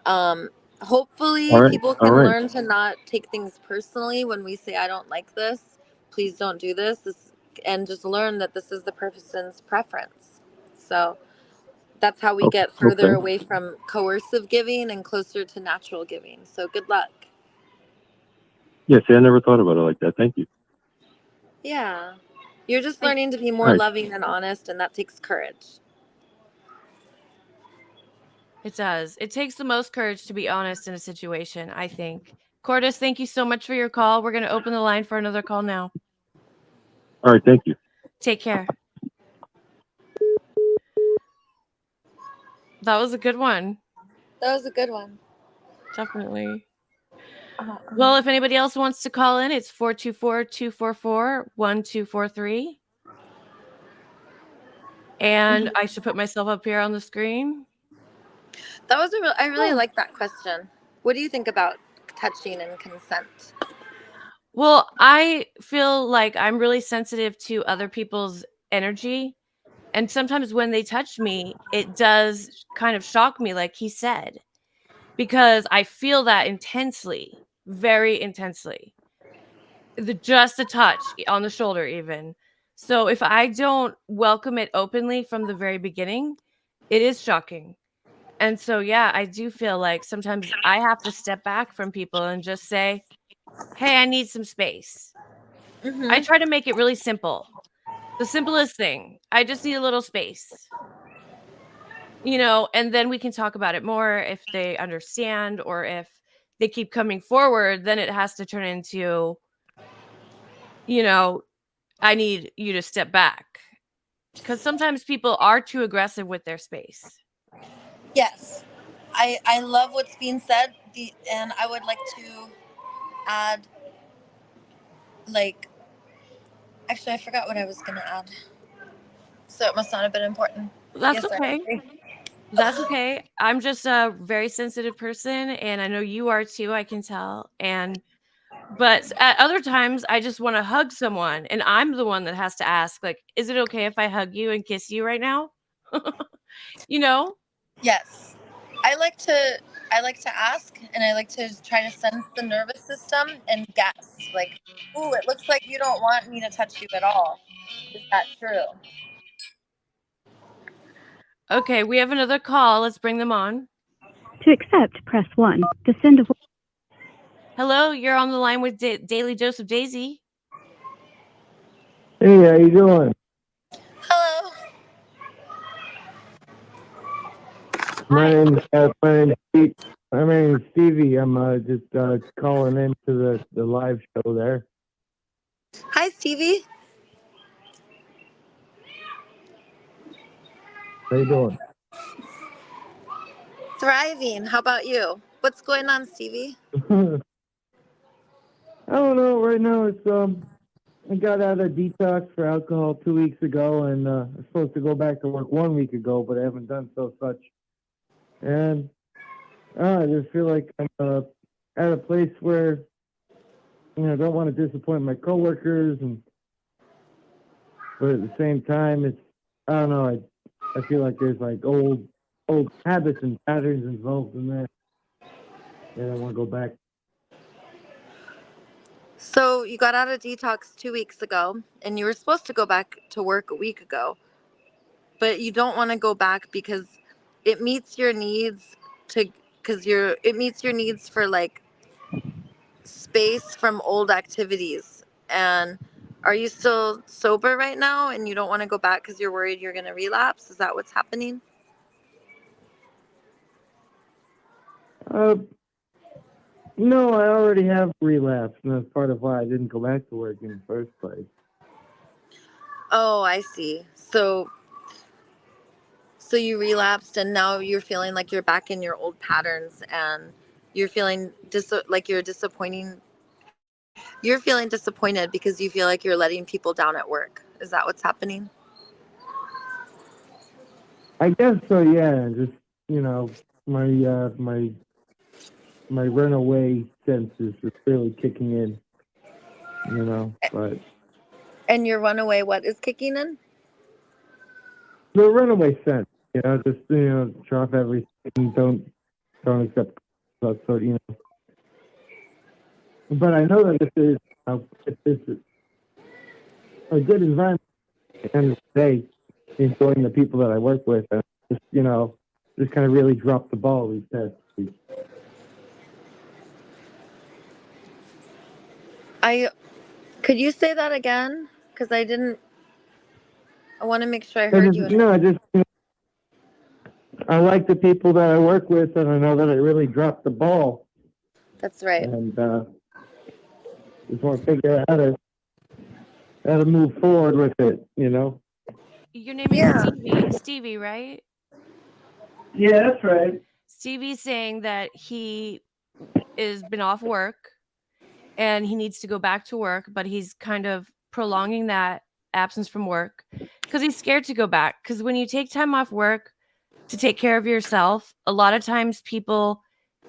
[SPEAKER 1] um,
[SPEAKER 7] All
[SPEAKER 1] hopefully
[SPEAKER 7] right.
[SPEAKER 1] people
[SPEAKER 7] All
[SPEAKER 1] can
[SPEAKER 7] right.
[SPEAKER 1] learn to not take things personally when we say, I don't like this, please don't do this, and just learn that this is the person's preference. So that's how we get further
[SPEAKER 7] Okay.
[SPEAKER 1] away from coercive giving and closer to natural giving. So good luck.
[SPEAKER 7] Yeah, see, I never thought about it like that. Thank you.
[SPEAKER 1] Yeah. You're just
[SPEAKER 3] Thank-
[SPEAKER 1] learning to be
[SPEAKER 7] All
[SPEAKER 1] more
[SPEAKER 7] right.
[SPEAKER 1] loving and honest, and that takes courage.
[SPEAKER 3] It does. It takes the most courage to be honest in a situation, I think. Cordis, thank you so much for your call. We're going to open the line for another call now.
[SPEAKER 7] All right. Thank you.
[SPEAKER 3] Take care. That was a good one.
[SPEAKER 1] That was a good one.
[SPEAKER 3] Definitely. Well, if anybody else wants to call in, it's 424-244-1243. And I should put myself up here on the screen.
[SPEAKER 1] That was I really like that question. What do you think about touching and consent?
[SPEAKER 3] Well, I feel like I'm really sensitive to other people's energy. And sometimes when they touch me, it does kind of shock me, like he said, because I feel that intensely, very intensely. Just a touch on the shoulder, even. So if I don't welcome it openly from the very beginning, it is shocking. And so, yeah, I do feel like sometimes I have to step back from people and just say, hey, I need some space. I
[SPEAKER 1] Mm-hmm.
[SPEAKER 3] try to make it really simple. The simplest thing. I just need a little space. And then we can talk about it more if they understand, or if they keep coming forward, then it has to turn into, I need you to step back. Because sometimes people are too aggressive with their space.
[SPEAKER 1] Yes, I love what's being said, and I would like to add, like, actually, I forgot what I was going to add. So it must not have been important.
[SPEAKER 3] That's
[SPEAKER 1] Yes,
[SPEAKER 3] okay. That's okay. I'm just a very sensitive person, and I know you are too, I can tell. But at other times, I just want to hug someone, and I'm the one that has to ask, like, is it okay if I hug you and kiss you right now? You know?
[SPEAKER 1] Yes. I like to ask, and I like to try to sense the nervous system and guess. Like, ooh, it looks like you don't want me to touch you at all. Is that true?
[SPEAKER 3] Okay, we have another call. Let's bring them on.
[SPEAKER 4] To accept, press 1. To send a voice.
[SPEAKER 3] Hello, you're on the line with Daily Dose of Daisy.
[SPEAKER 8] Hey, how you doing?
[SPEAKER 1] Hello.
[SPEAKER 8] My name's Stevie. I'm just calling into the live show there.
[SPEAKER 1] Hi, Stevie.
[SPEAKER 8] How you doing?
[SPEAKER 1] Thriving. How about you? What's going on, Stevie?
[SPEAKER 8] I don't know. Right now, it's I got out of detox for alcohol 2 weeks ago, and I was supposed to go back to work 1 week ago, but I haven't done such. And I just feel like I'm at a place where I don't want to disappoint my coworkers, but at the same time, I don't know. I feel like there's like old habits and patterns involved in that. And I want to go back.
[SPEAKER 1] So you got out of detox 2 weeks ago, and you were supposed to go back to work a week ago, but you don't want to go back because it meets your needs it meets your needs for like space from old activities. And are you still sober right now, and you don't want to go back because you're worried you're going to relapse? Is that what's happening?
[SPEAKER 8] No, I already have relapsed, and that's part of why I didn't go back to work in the first place.
[SPEAKER 1] Oh, I see. So you relapsed, and now you're feeling like you're back in your old patterns, and you're feeling like you're feeling disappointed because you feel like you're letting people down at work. Is that what's happening?
[SPEAKER 8] I guess so. Yeah, just my my runaway sense is just really kicking in. But
[SPEAKER 1] And your runaway, what is kicking in?
[SPEAKER 8] the runaway sense, just drop everything, don't accept that sort, But I know that if this is a good environment at the end of the day, enjoying the people that I work with, and just kind of really drop the ball these past weeks.
[SPEAKER 1] Could you say that again? Because I want to make sure I heard you.
[SPEAKER 8] I like the people that I work with, and I know that I really dropped the ball.
[SPEAKER 1] That's right.
[SPEAKER 8] And just want to figure out how to move forward with it,
[SPEAKER 3] Your name is Stevie, right?
[SPEAKER 8] Yeah, that's right.
[SPEAKER 3] Stevie's saying that he has been off work and he needs to go back to work, but he's kind of prolonging that absence from work because he's scared to go back. Because when you take time off work to take care of yourself, a lot of times people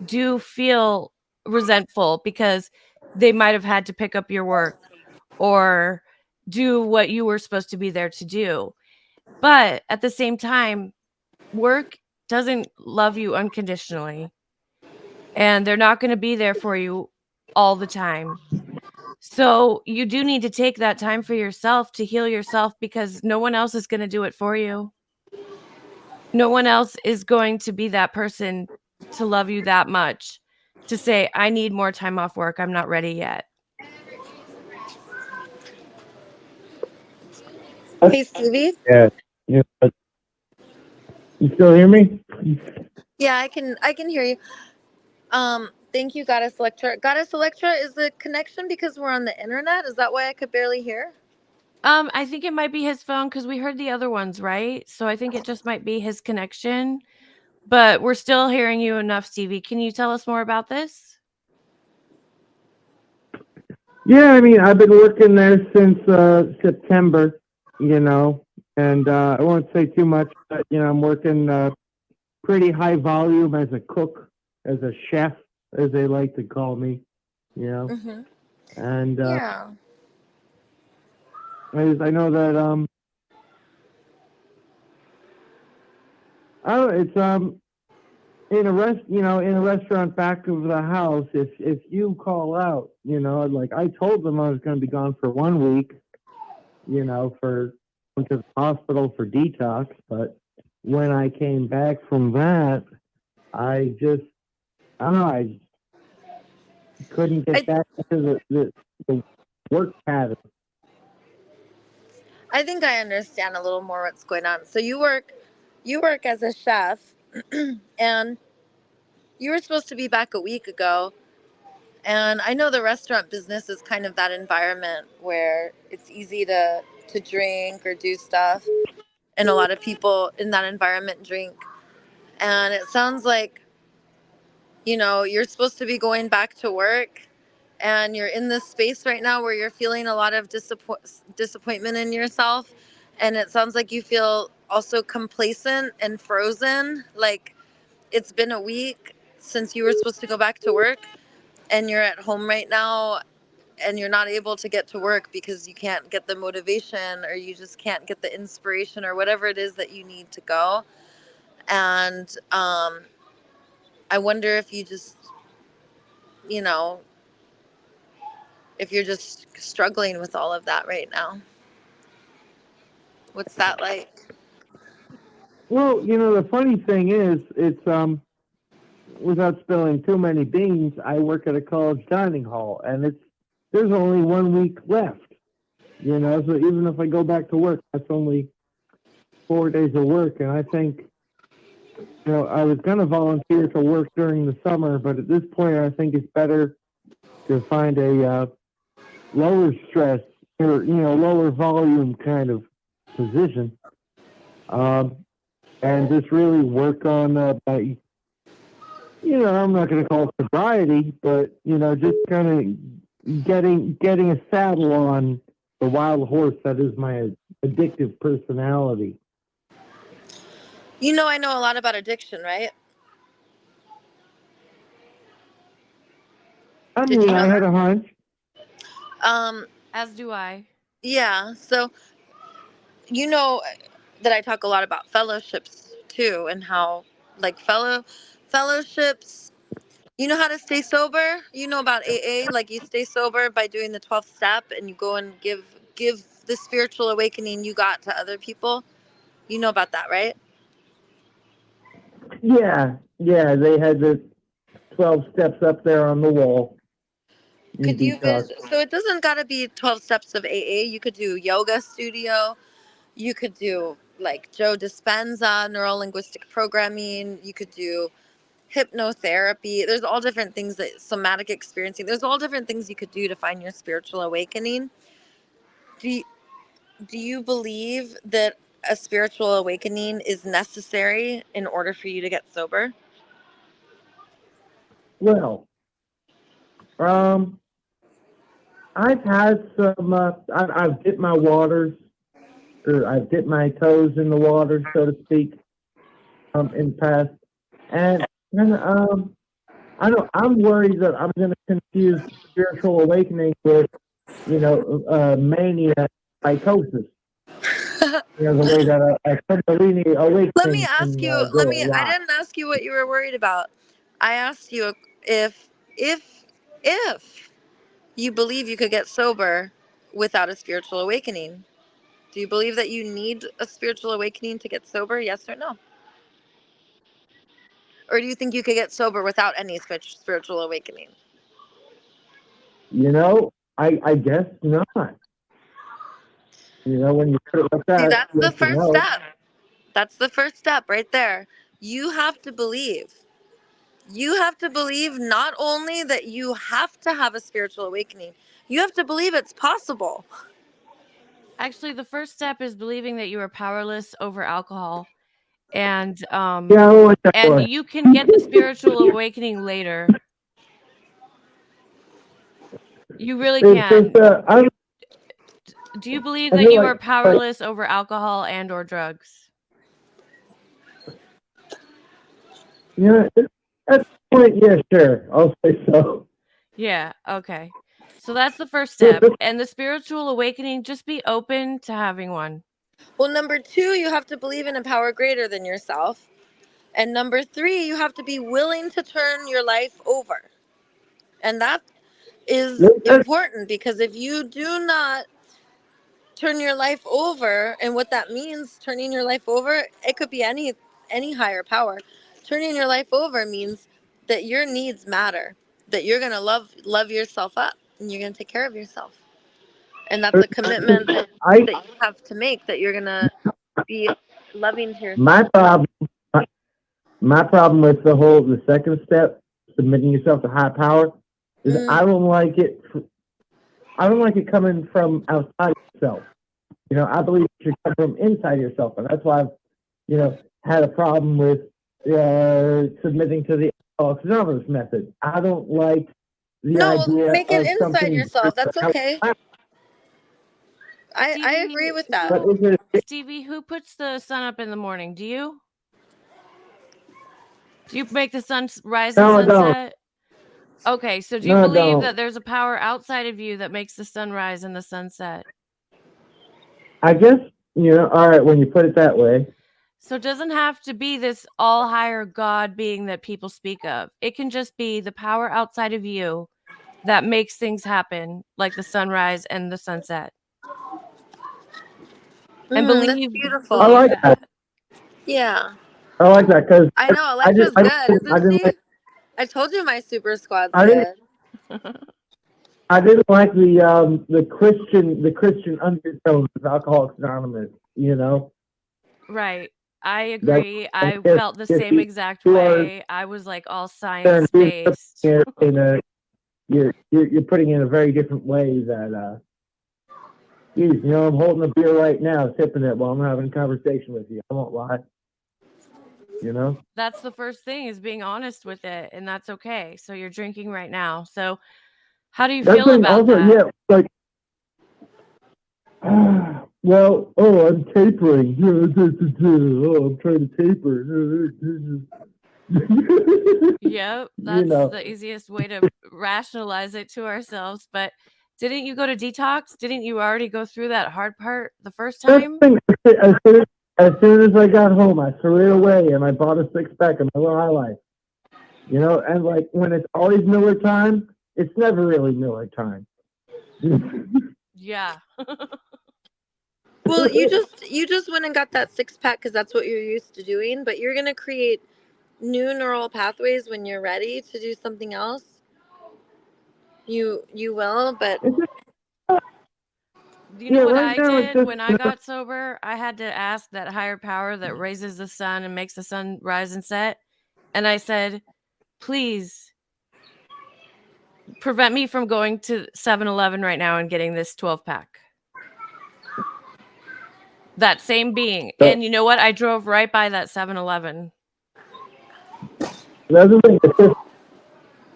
[SPEAKER 3] do feel resentful because they might have had to pick up your work or do what you were supposed to be there to do. But at the same time, work doesn't love you unconditionally, and they're not going to be there for you all the time. So you do need to take that time for yourself to heal yourself, because no one else is going to do it for you. No one else is going to be that person to love you that much to say, I need more time off work. I'm not ready yet.
[SPEAKER 1] Hey, Stevie?
[SPEAKER 8] Yeah. You still hear me?
[SPEAKER 1] Yeah, I can hear you. Thank you, Goddess Electra. Goddess Electra, is the connection because we're on the internet? Is that why I could barely hear?
[SPEAKER 3] I think it might be his phone because we heard the other ones, right? So I think it just might be his connection. But we're still hearing you enough, Stevie. Can you tell us more about this?
[SPEAKER 8] Yeah, I mean, I've been working there since September, and I won't say too much, but I'm working pretty high volume as a cook, as a chef, as they like to call me,
[SPEAKER 1] Mm-hmm.
[SPEAKER 8] and
[SPEAKER 1] Yeah.
[SPEAKER 8] I know that it's in a restaurant back of the house. If you call out, like I told them I was going to be gone for 1 week, for went to the hospital for detox, but when I came back from that, I don't know, I couldn't get back into the work pattern.
[SPEAKER 1] I think I understand a little more what's going on. So you work as a chef, and you were supposed to be back a week ago. And I know the restaurant business is kind of that environment where it's easy to drink or do stuff, and a lot of people in that environment drink. And it sounds like, you're supposed to be going back to work, and you're in this space right now where you're feeling a lot of disappointment in yourself, and it sounds like you feel also complacent and frozen, like it's been a week since you were supposed to go back to work, and you're at home right now, and you're not able to get to work because you can't get the motivation, or you just can't get the inspiration, or whatever it is that you need to go. And I wonder if you just, you know if you're just struggling with all of that right now. What's that like?
[SPEAKER 8] Well, the funny thing is, it's without spilling too many beans, I work at a college dining hall, and there's only 1 week left. So even if I go back to work, that's only 4 days of work, and I think, I was going to volunteer to work during the summer, but at this point, I think it's better to find a lower stress or lower volume kind of position, and just really work on my, I'm not going to call it sobriety, but just kind of getting a saddle on the wild horse that is my addictive personality.
[SPEAKER 1] I know a lot about addiction, right?
[SPEAKER 8] I
[SPEAKER 1] Did
[SPEAKER 8] mean,
[SPEAKER 1] you know
[SPEAKER 8] I had
[SPEAKER 1] that?
[SPEAKER 8] a hunch.
[SPEAKER 3] As do I.
[SPEAKER 1] Yeah. So, you know that I talk a lot about fellowships too, and how, like, fellowships, you know how to stay sober? You know about AA, like you stay sober by doing the 12th step, and you go and give the spiritual awakening you got to other people. You know about that, right?
[SPEAKER 8] Yeah, they had the 12 steps up there on the wall.
[SPEAKER 1] Could you
[SPEAKER 8] Detox.
[SPEAKER 1] so it doesn't got to be 12 steps of AA. You could do yoga studio. You could do like Joe Dispenza, neuro linguistic programming. You could do hypnotherapy. There's all different things, that somatic experiencing. There's all different things you could do to find your spiritual awakening. Do you, do you believe that a spiritual awakening is necessary in order for you to get sober?
[SPEAKER 8] Well, I've had some. I've dipped my waters, or I've dipped my toes in the water, so to speak, in the past, and I don't. I'm worried that I'm going to confuse spiritual awakening with, mania, psychosis. The way that a Kundalini
[SPEAKER 1] Let me
[SPEAKER 8] awakening
[SPEAKER 1] ask
[SPEAKER 8] can
[SPEAKER 1] you,
[SPEAKER 8] go
[SPEAKER 1] I
[SPEAKER 8] awry.
[SPEAKER 1] didn't ask you what you were worried about. I asked you if, if, if you believe you could get sober without a spiritual awakening. Do you believe that you need a spiritual awakening to get sober? Yes or no? Or do you think you could get sober without any spiritual awakening?
[SPEAKER 8] I guess not. When you put it like
[SPEAKER 1] See,
[SPEAKER 8] that,
[SPEAKER 1] that's
[SPEAKER 8] yes
[SPEAKER 1] the
[SPEAKER 8] or
[SPEAKER 1] first
[SPEAKER 8] no.
[SPEAKER 1] step. That's the first step right there. You have to believe. You have to believe not only that you have to have a spiritual awakening, you have to believe it's possible.
[SPEAKER 3] Actually, the first step is believing that you are powerless over alcohol, and
[SPEAKER 8] Yeah, I don't like that one.
[SPEAKER 3] you can get the spiritual awakening later. You really
[SPEAKER 8] It's
[SPEAKER 3] can.
[SPEAKER 8] just,
[SPEAKER 3] Do you believe
[SPEAKER 8] I
[SPEAKER 3] that
[SPEAKER 8] feel
[SPEAKER 3] you
[SPEAKER 8] like,
[SPEAKER 3] are powerless over alcohol and or drugs?
[SPEAKER 8] at this point, yeah, sure, I'll say so.
[SPEAKER 3] Yeah, okay. So that's the first step. And the spiritual awakening, just be open to having one.
[SPEAKER 1] Well, number 2, you have to believe in a power greater than yourself. And number 3, you have to be willing to turn your life over. And that is important, because if you do not turn your life over, and what that means, turning your life over, it could be any higher power. Turning your life over means that your needs matter, that you're going to love yourself up, and you're going to take care of yourself. And that's a commitment that you have to make, that you're going to be loving to yourself.
[SPEAKER 8] My problem with the second step, submitting yourself to high power, is I don't like it. I don't like it coming from outside yourself. I believe it should come from inside yourself, and that's why I've, had a problem with submitting to the Alcoholics Anonymous method. I don't like the idea
[SPEAKER 1] make it
[SPEAKER 8] of
[SPEAKER 1] inside
[SPEAKER 8] something
[SPEAKER 1] yourself. That's okay. I agree with that.
[SPEAKER 3] Stevie, who puts the sun up in the morning? Do you? Do you make the sun rise and sunset? Okay, so do you believe that there's a power outside of you that makes the sun rise and the sunset?
[SPEAKER 8] I guess, all right, when you put it that way.
[SPEAKER 3] So it doesn't have to be this all higher God being that people speak of. It can just be the power outside of you that makes things happen, like the sunrise and the sunset. And believe,
[SPEAKER 1] that's beautiful.
[SPEAKER 8] I like that.
[SPEAKER 1] Yeah.
[SPEAKER 8] I like that, because
[SPEAKER 1] I know Electra's good, isn't she? I told you my super squad's good.
[SPEAKER 8] I didn't like the Christian undertones of Alcoholics Anonymous.
[SPEAKER 3] Right. I agree. I felt the same exact way. I was like all science based.
[SPEAKER 8] You're putting in a very different way that geez, I'm holding a beer right now, sipping it while I'm having a conversation with you. I won't lie.
[SPEAKER 3] That's the first thing, is being honest with it, and that's okay. So you're drinking right now. So how do you feel about that?
[SPEAKER 8] Yeah, like, well, I'm tapering. I'm trying to taper.
[SPEAKER 3] Yep, that's the easiest way to rationalize it to ourselves. But didn't you go to detox? Didn't you already go through that hard part the first time?
[SPEAKER 8] As soon as I got home, I threw it away and I bought a 6-pack of Miller High Life. And like when it's always Miller time, it's never really Miller time.
[SPEAKER 3] Yeah.
[SPEAKER 1] Well, you just went and got that 6-pack because that's what you're used to doing, but you're going to create new neural pathways when you're ready to do something else. You will, but
[SPEAKER 3] you know what I did when I got sober? I had to ask that higher power that raises the sun and makes the sun rise and set. And I said, please prevent me from going to 7-Eleven right now and getting this 12-pack. That same being. And you know what? I drove right by that 7-Eleven.
[SPEAKER 8] That's the thing. It's just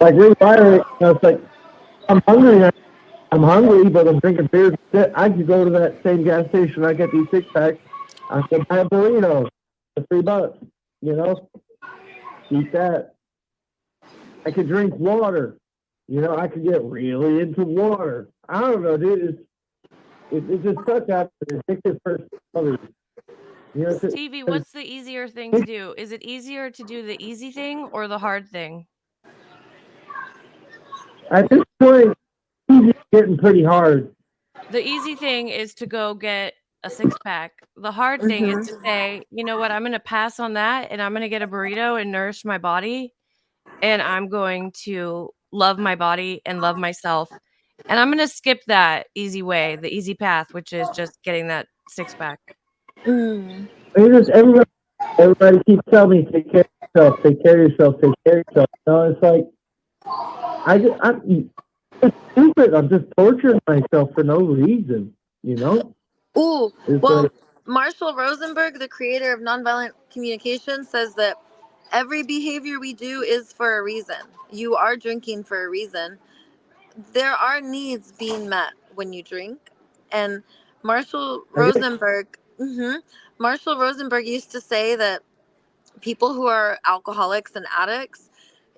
[SPEAKER 8] like rewiring. It's like I'm hungry, but I'm drinking beer. I could go to that same gas station. I get these 6-packs. I could buy a burrito for $3. Eat that. I could drink water. I could get really into water. I don't know, dude. It's just such an addictive personality.
[SPEAKER 3] Stevie, what's the easier thing to do? Is it easier to do the easy thing or the hard thing?
[SPEAKER 8] At this point, it's getting pretty hard.
[SPEAKER 3] The easy thing is to go get a 6-pack. The hard thing is to say, you know what, I'm going to pass on that and I'm going to get a burrito and nourish my body. And I'm going to love my body and love myself. And I'm going to skip that easy way, the easy path, which is just getting that 6-pack.
[SPEAKER 8] Everybody keeps telling me, take care of yourself, take care of yourself, take care of yourself. It's like, I'm stupid. I'm just torturing myself for no reason,
[SPEAKER 1] Ooh,
[SPEAKER 8] It's
[SPEAKER 1] well, Marshall Rosenberg, the creator of nonviolent communication, says that every behavior we do is for a reason. You are drinking for a reason. There are needs being met when you drink. And Marshall Rosenberg, Marshall Rosenberg used to say that people who are alcoholics and addicts,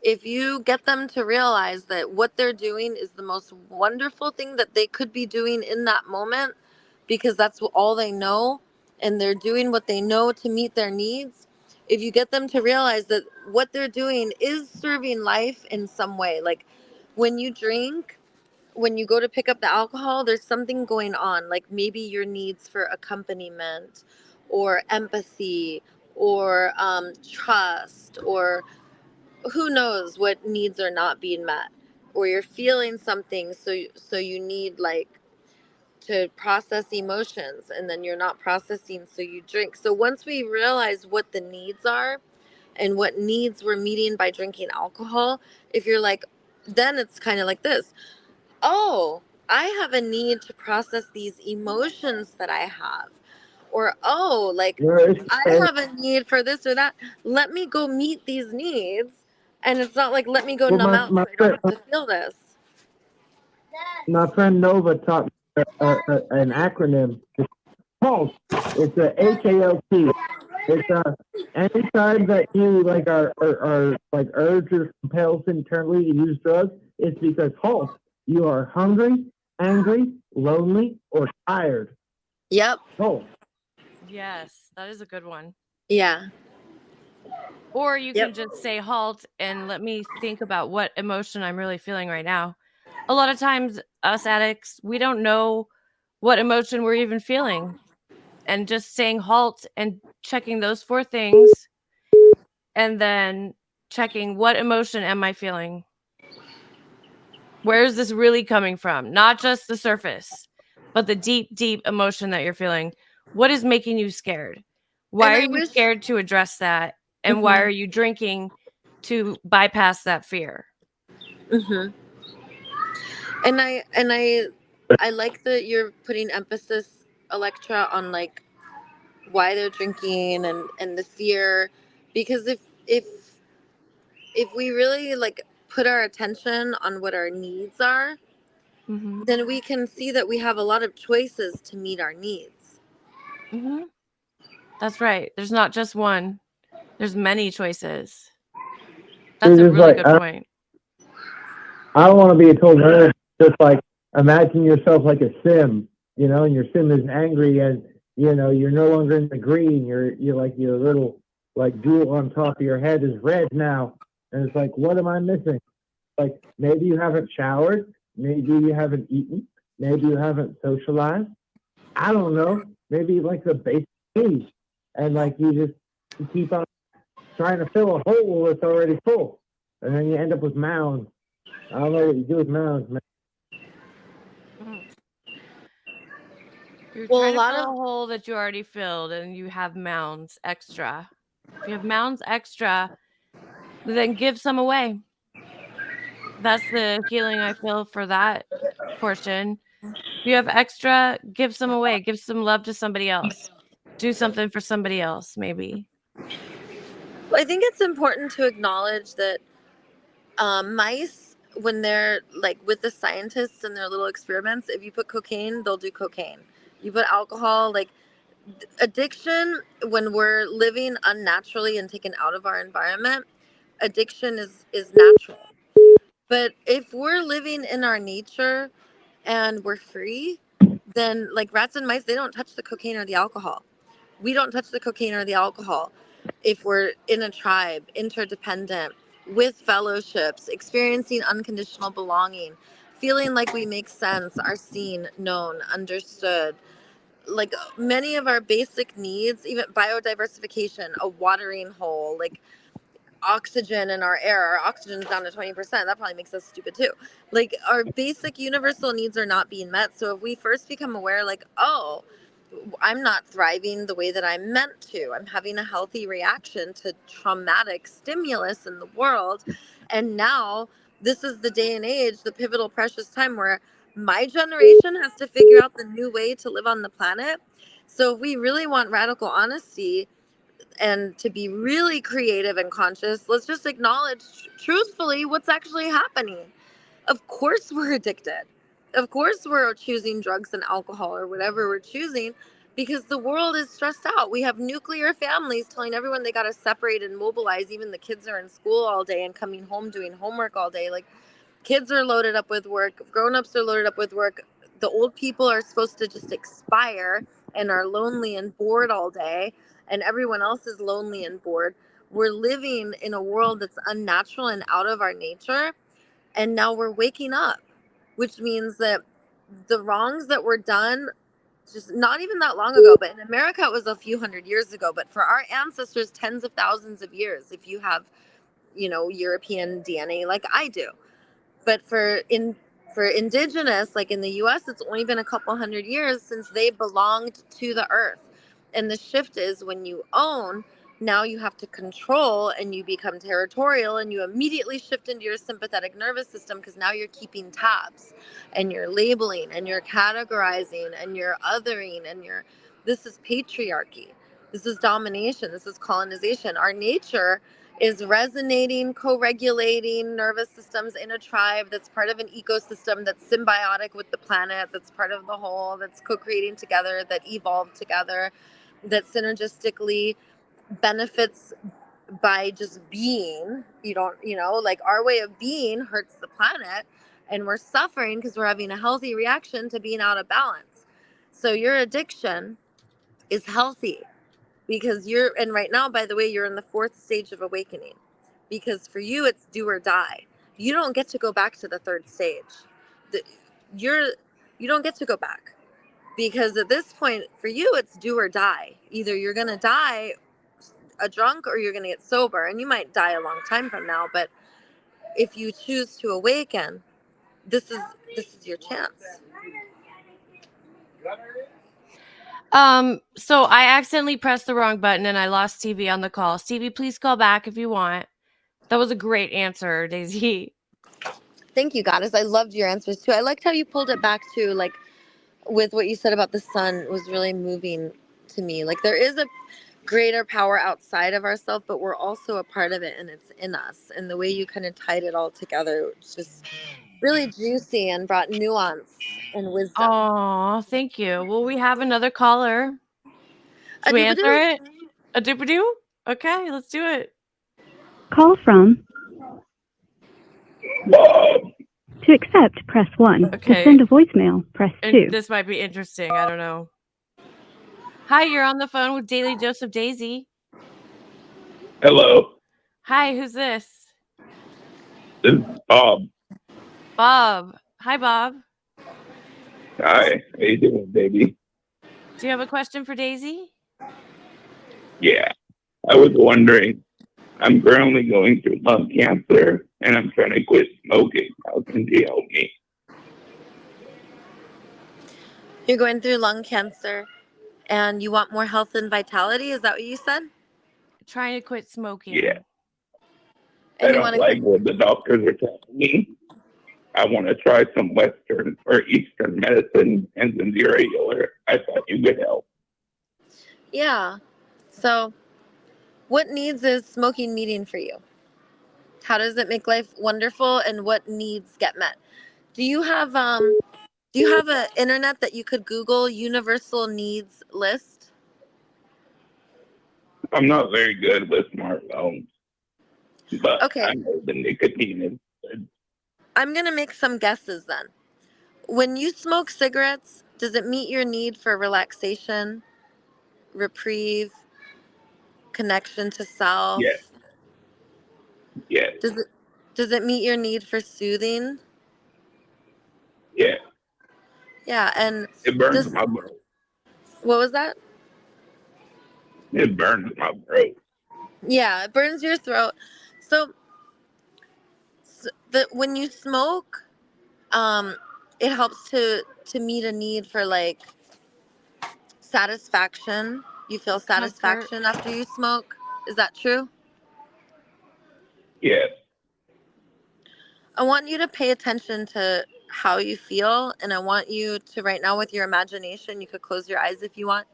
[SPEAKER 1] if you get them to realize that what they're doing is the most wonderful thing that they could be doing in that moment, because that's all they know, and they're doing what they know to meet their needs. If you get them to realize that what they're doing is serving life in some way, like when you drink, when you go to pick up the alcohol, there's something going on, like maybe your needs for accompaniment or empathy or trust, or who knows what needs are not being met, or you're feeling something, so you need like to process emotions, and then you're not processing, so you drink. So once we realize what the needs are and what needs we're meeting by drinking alcohol, if you're like, then it's kind of like this: oh, I have a need to process these emotions that I have. Or, oh, like I have a need for this or that. Let me go meet these needs. And it's not like, let me go
[SPEAKER 8] well,
[SPEAKER 1] numb out so I don't have to feel this.
[SPEAKER 8] my friend Nova taught me an acronym. It's HALT. It's a HALT. It's anytime that you like are like urged or compelled internally to use drugs, it's because HALT. You are hungry, angry, lonely, or tired.
[SPEAKER 1] Yep.
[SPEAKER 8] HALT.
[SPEAKER 3] Yes, that is a good one.
[SPEAKER 1] Yeah.
[SPEAKER 3] Or you
[SPEAKER 1] Yep.
[SPEAKER 3] can just say halt and let me think about what emotion I'm really feeling right now. A lot of times, us addicts, we don't know what emotion we're even feeling. And just saying halt and checking those 4 things, and then checking what emotion am I feeling? Where is this really coming from? Not just the surface, but the deep, deep emotion that you're feeling. What is making you scared? Why
[SPEAKER 1] And
[SPEAKER 3] are
[SPEAKER 1] I
[SPEAKER 3] you
[SPEAKER 1] wish.
[SPEAKER 3] scared to address that? And why are you drinking to bypass that fear?
[SPEAKER 1] And I like that you're putting emphasis, Electra, on like why they're drinking and the fear, because if we really like put our attention on what our needs are,
[SPEAKER 3] Mm-hmm.
[SPEAKER 1] then we can see that we have a lot of choices to meet our needs.
[SPEAKER 3] Mm-hmm. That's right. There's not just one. There's many choices. That's a
[SPEAKER 8] It's
[SPEAKER 3] really
[SPEAKER 8] like
[SPEAKER 3] good point.
[SPEAKER 8] I don't want to be a total nerd. Just like imagine yourself like a sim, and your sim is angry, and you're no longer in the green. You're like your little like jewel on top of your head is red now, and it's like, what am I missing? Like maybe you haven't showered, maybe you haven't eaten, maybe you haven't socialized. I don't know. Maybe like the basic needs, and like you keep on trying to fill a hole that's already full, and then you end up with mounds. I don't know what you do with mounds, man.
[SPEAKER 3] You're
[SPEAKER 1] Well, a
[SPEAKER 3] trying to
[SPEAKER 1] lot
[SPEAKER 3] fill a
[SPEAKER 1] of
[SPEAKER 3] hole that you already filled and you have mounds extra. If you have mounds extra, then give some away. That's the healing I feel for that portion. If you have extra, give some away. Give some love to somebody else. Do something for somebody else, maybe.
[SPEAKER 1] I think it's important to acknowledge that mice, when they're like with the scientists and their little experiments, if you put cocaine, they'll do cocaine. You put alcohol, like addiction, when we're living unnaturally and taken out of our environment, addiction is natural. But if we're living in our nature and we're free, then like rats and mice, they don't touch the cocaine or the alcohol. We don't touch the cocaine or the alcohol. If we're in a tribe, interdependent, with fellowships, experiencing unconditional belonging, feeling like we make sense, are seen, known, understood, like many of our basic needs, even biodiversification, a watering hole, like oxygen in our air. Our oxygen's down to 20%. That probably makes us stupid too. Like our basic universal needs are not being met. So if we first become aware, like, oh, I'm not thriving the way that I'm meant to. I'm having a healthy reaction to traumatic stimulus in the world. And now this is the day and age, the pivotal precious time where My generation has to figure out the new way to live on the planet. So if we really want radical honesty and to be really creative and conscious, let's just acknowledge truthfully what's actually happening. Of course we're addicted. Of course we're choosing drugs and alcohol or whatever we're choosing because the world is stressed out. We have nuclear families telling everyone they got to separate and mobilize. Even the kids are in school all day and coming home doing homework all day. Like, kids are loaded up with work, grown-ups are loaded up with work. The old people are supposed to just expire and are lonely and bored all day, and everyone else is lonely and bored. We're living in a world that's unnatural and out of our nature, and now we're waking up, which means that the wrongs that were done just not even that long ago, but in America it was a few hundred years ago, but for our ancestors tens of thousands of years, if you have, European DNA like I do. But for indigenous, like in the US, it's only been a couple hundred years since they belonged to the earth. And the shift is when you own, now you have to control and you become territorial and you immediately shift into your sympathetic nervous system because now you're keeping tabs and you're labeling and you're categorizing and you're othering and this is patriarchy. This is domination. This is colonization. Our nature is resonating, co-regulating nervous systems in a tribe that's part of an ecosystem that's symbiotic with the planet, that's part of the whole, that's co-creating together, that evolved together, that synergistically benefits by just being. You don't, like our way of being hurts the planet and we're suffering because we're having a healthy reaction to being out of balance. So your addiction is healthy because and right now, by the way, you're in the 4th stage of awakening, because for you it's do or die. You don't get to go back to the 3rd stage. You don't get to go back, because at this point for you it's do or die. Either you're gonna die a drunk or you're gonna get sober, and you might die a long time from now, but if you choose to awaken, this is your chance.
[SPEAKER 3] So I accidentally pressed the wrong button and I lost Stevie on the call. Stevie, please call back if you want. That was a great answer, Daisy.
[SPEAKER 1] Thank you, Goddess. I loved your answers too. I liked how you pulled it back to, like, with what you said about the sun was really moving to me. Like, there is a greater power outside of ourselves, but we're also a part of it and it's in us. And the way you kind of tied it all together was just really juicy and brought nuance and wisdom.
[SPEAKER 3] Oh, thank you. Well, we have another caller. Should we answer
[SPEAKER 1] A-doop-a-doo.
[SPEAKER 3] it? A doo? Okay, let's do it.
[SPEAKER 4] Call from. To accept, press 1.
[SPEAKER 3] Okay.
[SPEAKER 4] To send a voicemail, press 2.
[SPEAKER 3] This might be interesting. I don't know. Hi, you're on the phone with Daily Dose of Daisy.
[SPEAKER 9] Hello.
[SPEAKER 3] Hi, who's this?
[SPEAKER 9] This is Bob.
[SPEAKER 3] Bob. Hi, Bob.
[SPEAKER 9] Hi. How you doing, baby?
[SPEAKER 3] Do you have a question for Daisy?
[SPEAKER 9] Yeah. I was wondering, I'm currently going through lung cancer and I'm trying to quit smoking. How can you help me?
[SPEAKER 1] You're going through lung cancer and you want more health and vitality. Is that what you said?
[SPEAKER 3] Trying to quit smoking.
[SPEAKER 9] Yeah.
[SPEAKER 1] And
[SPEAKER 9] I
[SPEAKER 1] you
[SPEAKER 9] don't like what the doctors are telling me. I want to try some Western or Eastern medicine, and since you're a healer, I thought you could help.
[SPEAKER 1] Yeah. So what needs is smoking meeting for you? How does it make life wonderful, and what needs get met? Do you have an internet that you could Google universal needs list?
[SPEAKER 9] I'm not very good with smartphones, but
[SPEAKER 1] Okay.
[SPEAKER 9] I know the nicotine is good.
[SPEAKER 1] I'm going to make some guesses then. When you smoke cigarettes, does it meet your need for relaxation, reprieve, connection to self?
[SPEAKER 9] Yes. Yes.
[SPEAKER 1] Does it meet your need for soothing?
[SPEAKER 9] Yes.
[SPEAKER 1] Yeah, and
[SPEAKER 9] It burns my throat.
[SPEAKER 1] what was that?
[SPEAKER 9] It burns my throat.
[SPEAKER 1] Yeah, it burns your throat. So when you smoke, it helps to meet a need for, like, satisfaction. You feel satisfaction after you smoke. Is that true?
[SPEAKER 9] Yes.
[SPEAKER 1] I want you to pay attention to how you feel. And I want you to, right now with your imagination, you could close your eyes if you want.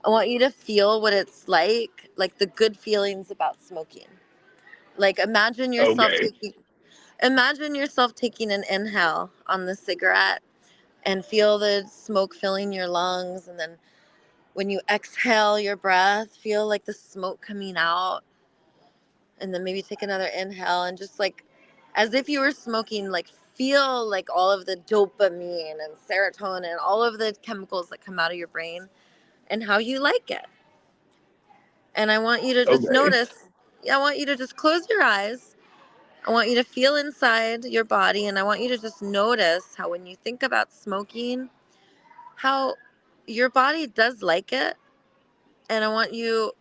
[SPEAKER 1] I want you to feel what it's like the good feelings about smoking. Like
[SPEAKER 9] Okay.
[SPEAKER 1] imagine yourself taking an inhale on the cigarette and feel the smoke filling your lungs. And then when you exhale your breath, feel like the smoke coming out. And then maybe take another inhale and just like as if you were smoking, like feel like all of the dopamine and serotonin, all of the chemicals that come out of your brain and how you like it. And I want you to just
[SPEAKER 9] Okay.
[SPEAKER 1] notice, I want you to just close your eyes. I want you to feel inside your body, and I want you to just notice how when you think about smoking, how your body does like it. And I want you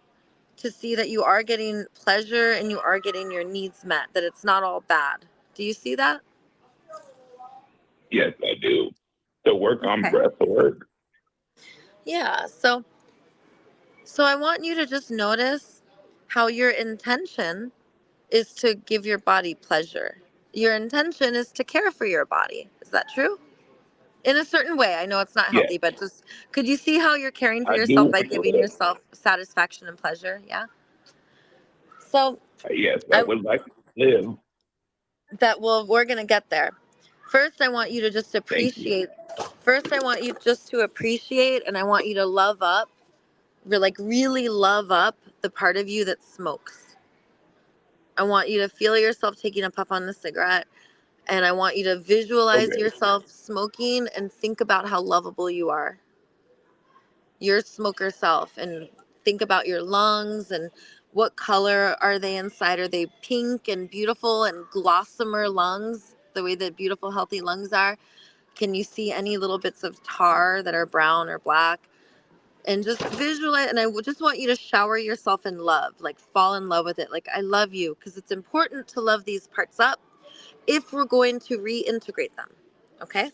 [SPEAKER 1] to see that you are getting pleasure and you are getting your needs met, that it's not all bad. Do you see that?
[SPEAKER 9] Yes, I do. To work on
[SPEAKER 1] Okay.
[SPEAKER 9] breath work.
[SPEAKER 1] Yeah. So I want you to just notice how your intention is to give your body pleasure. Your intention is to care for your body. Is that true? In a certain way. I know it's not
[SPEAKER 9] Yes,
[SPEAKER 1] healthy, but just could you see how you're caring for
[SPEAKER 9] I
[SPEAKER 1] yourself
[SPEAKER 9] do
[SPEAKER 1] by
[SPEAKER 9] want to
[SPEAKER 1] giving
[SPEAKER 9] live.
[SPEAKER 1] yourself satisfaction and pleasure? Yeah. So
[SPEAKER 9] Yes, I
[SPEAKER 1] I
[SPEAKER 9] would like to live.
[SPEAKER 1] we're going to get there. First, I want you to just
[SPEAKER 9] Thank you.
[SPEAKER 1] appreciate. First, I want you just to appreciate, and I want you to love up, like really love up the part of you that smokes. I want you to feel yourself taking a puff on the cigarette, and I want you to visualize
[SPEAKER 9] Okay.
[SPEAKER 1] yourself smoking and think about how lovable you are, your smoker self, and think about your lungs and what color are they inside? Are they pink and beautiful and glossomer lungs, the way that beautiful, healthy lungs are? Can you see any little bits of tar that are brown or black? And just visualize. And just want you to shower yourself in love, like fall in love with it. Like, I love you, because it's important to love these parts up if we're going to reintegrate them. Okay?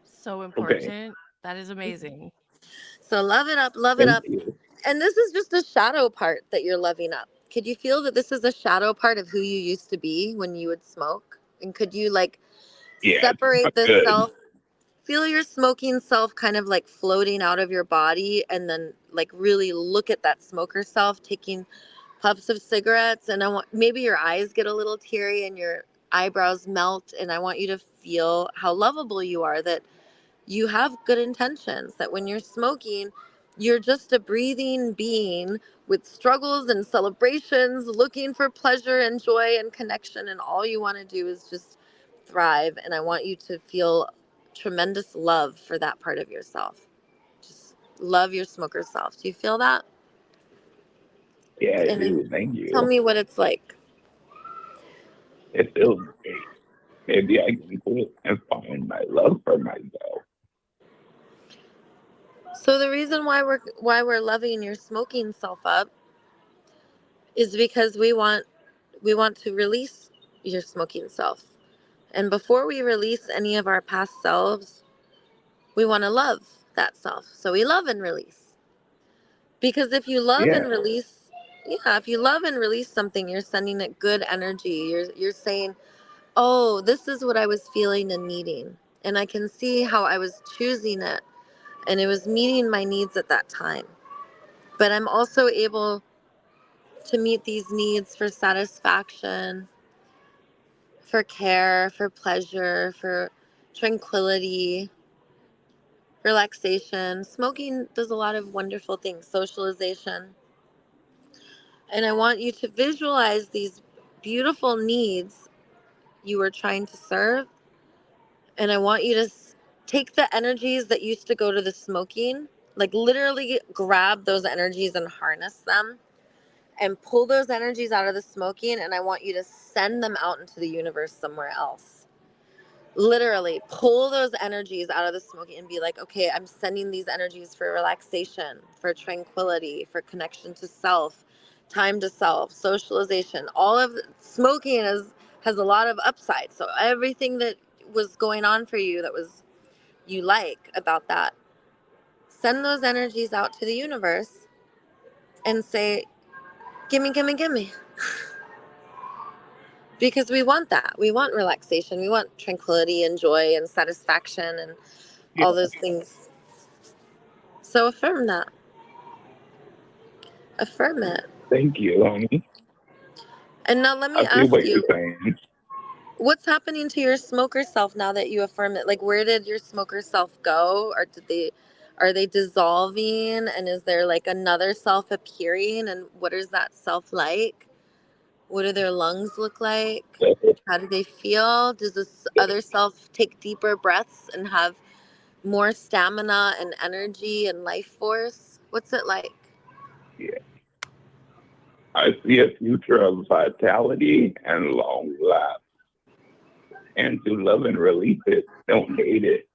[SPEAKER 3] So
[SPEAKER 9] Okay.
[SPEAKER 3] important. That is amazing.
[SPEAKER 1] So love it up, love it
[SPEAKER 9] Thank
[SPEAKER 1] up.
[SPEAKER 9] you.
[SPEAKER 1] And this is just a shadow part that you're loving up. Could you feel that this is a shadow part of who you used to be when you would smoke? And could you like
[SPEAKER 9] Yeah, it's not
[SPEAKER 1] separate this
[SPEAKER 9] good.
[SPEAKER 1] self? Feel your smoking self kind of like floating out of your body, and then like really look at that smoker self taking puffs of cigarettes. And I want, maybe your eyes get a little teary and your eyebrows melt. And I want you to feel how lovable you are, that you have good intentions, that when you're smoking, you're just a breathing being with struggles and celebrations, looking for pleasure and joy and connection. And all you want to do is just thrive. And I want you to feel tremendous love for that part of yourself. Just love your smoker self. Do you feel that?
[SPEAKER 9] Yeah, I
[SPEAKER 1] And
[SPEAKER 9] do. Thank
[SPEAKER 1] tell
[SPEAKER 9] you.
[SPEAKER 1] me what it's like.
[SPEAKER 9] It feels great. Maybe I can quit and find my love for myself.
[SPEAKER 1] So the reason why we're loving your smoking self up is because we want to release your smoking self. And before we release any of our past selves, we want to love that self. So we love and release. Because if you love
[SPEAKER 9] Yeah.
[SPEAKER 1] and release, yeah, if you love and release something, you're sending it good energy. You're saying, "Oh, this is what I was feeling and needing. And I can see how I was choosing it, and it was meeting my needs at that time. But I'm also able to meet these needs for satisfaction, for care, for pleasure, for tranquility, relaxation. Smoking does a lot of wonderful things, socialization. And I want you to visualize these beautiful needs you were trying to serve. And I want you to take the energies that used to go to the smoking, like literally grab those energies and harness them and pull those energies out of the smoking. And I want you to send them out into the universe somewhere else. Literally pull those energies out of the smoking and be like, okay, I'm sending these energies for relaxation, for tranquility, for connection to self, time to self, socialization. All of smoking has a lot of upside. So everything that was going on for you that was you like about that, send those energies out to the universe and say, gimme, gimme, gimme. because we want that. We want relaxation. We want tranquility and joy and satisfaction and
[SPEAKER 9] Yeah.
[SPEAKER 1] all those things. So affirm that. Affirm it.
[SPEAKER 9] Thank you, honey.
[SPEAKER 1] And now let me
[SPEAKER 9] I see
[SPEAKER 1] ask
[SPEAKER 9] what you're
[SPEAKER 1] you,
[SPEAKER 9] saying.
[SPEAKER 1] what's happening to your smoker self now that you affirm it? Like, where did your smoker self go? Or are they dissolving? And is there like another self appearing? And what is that self like? What do their lungs look like? How do they feel? Does this other self take deeper breaths and have more stamina and energy and life force? What's it like?
[SPEAKER 9] Yeah. I see a future of vitality and long life. And to love and release it, don't hate it.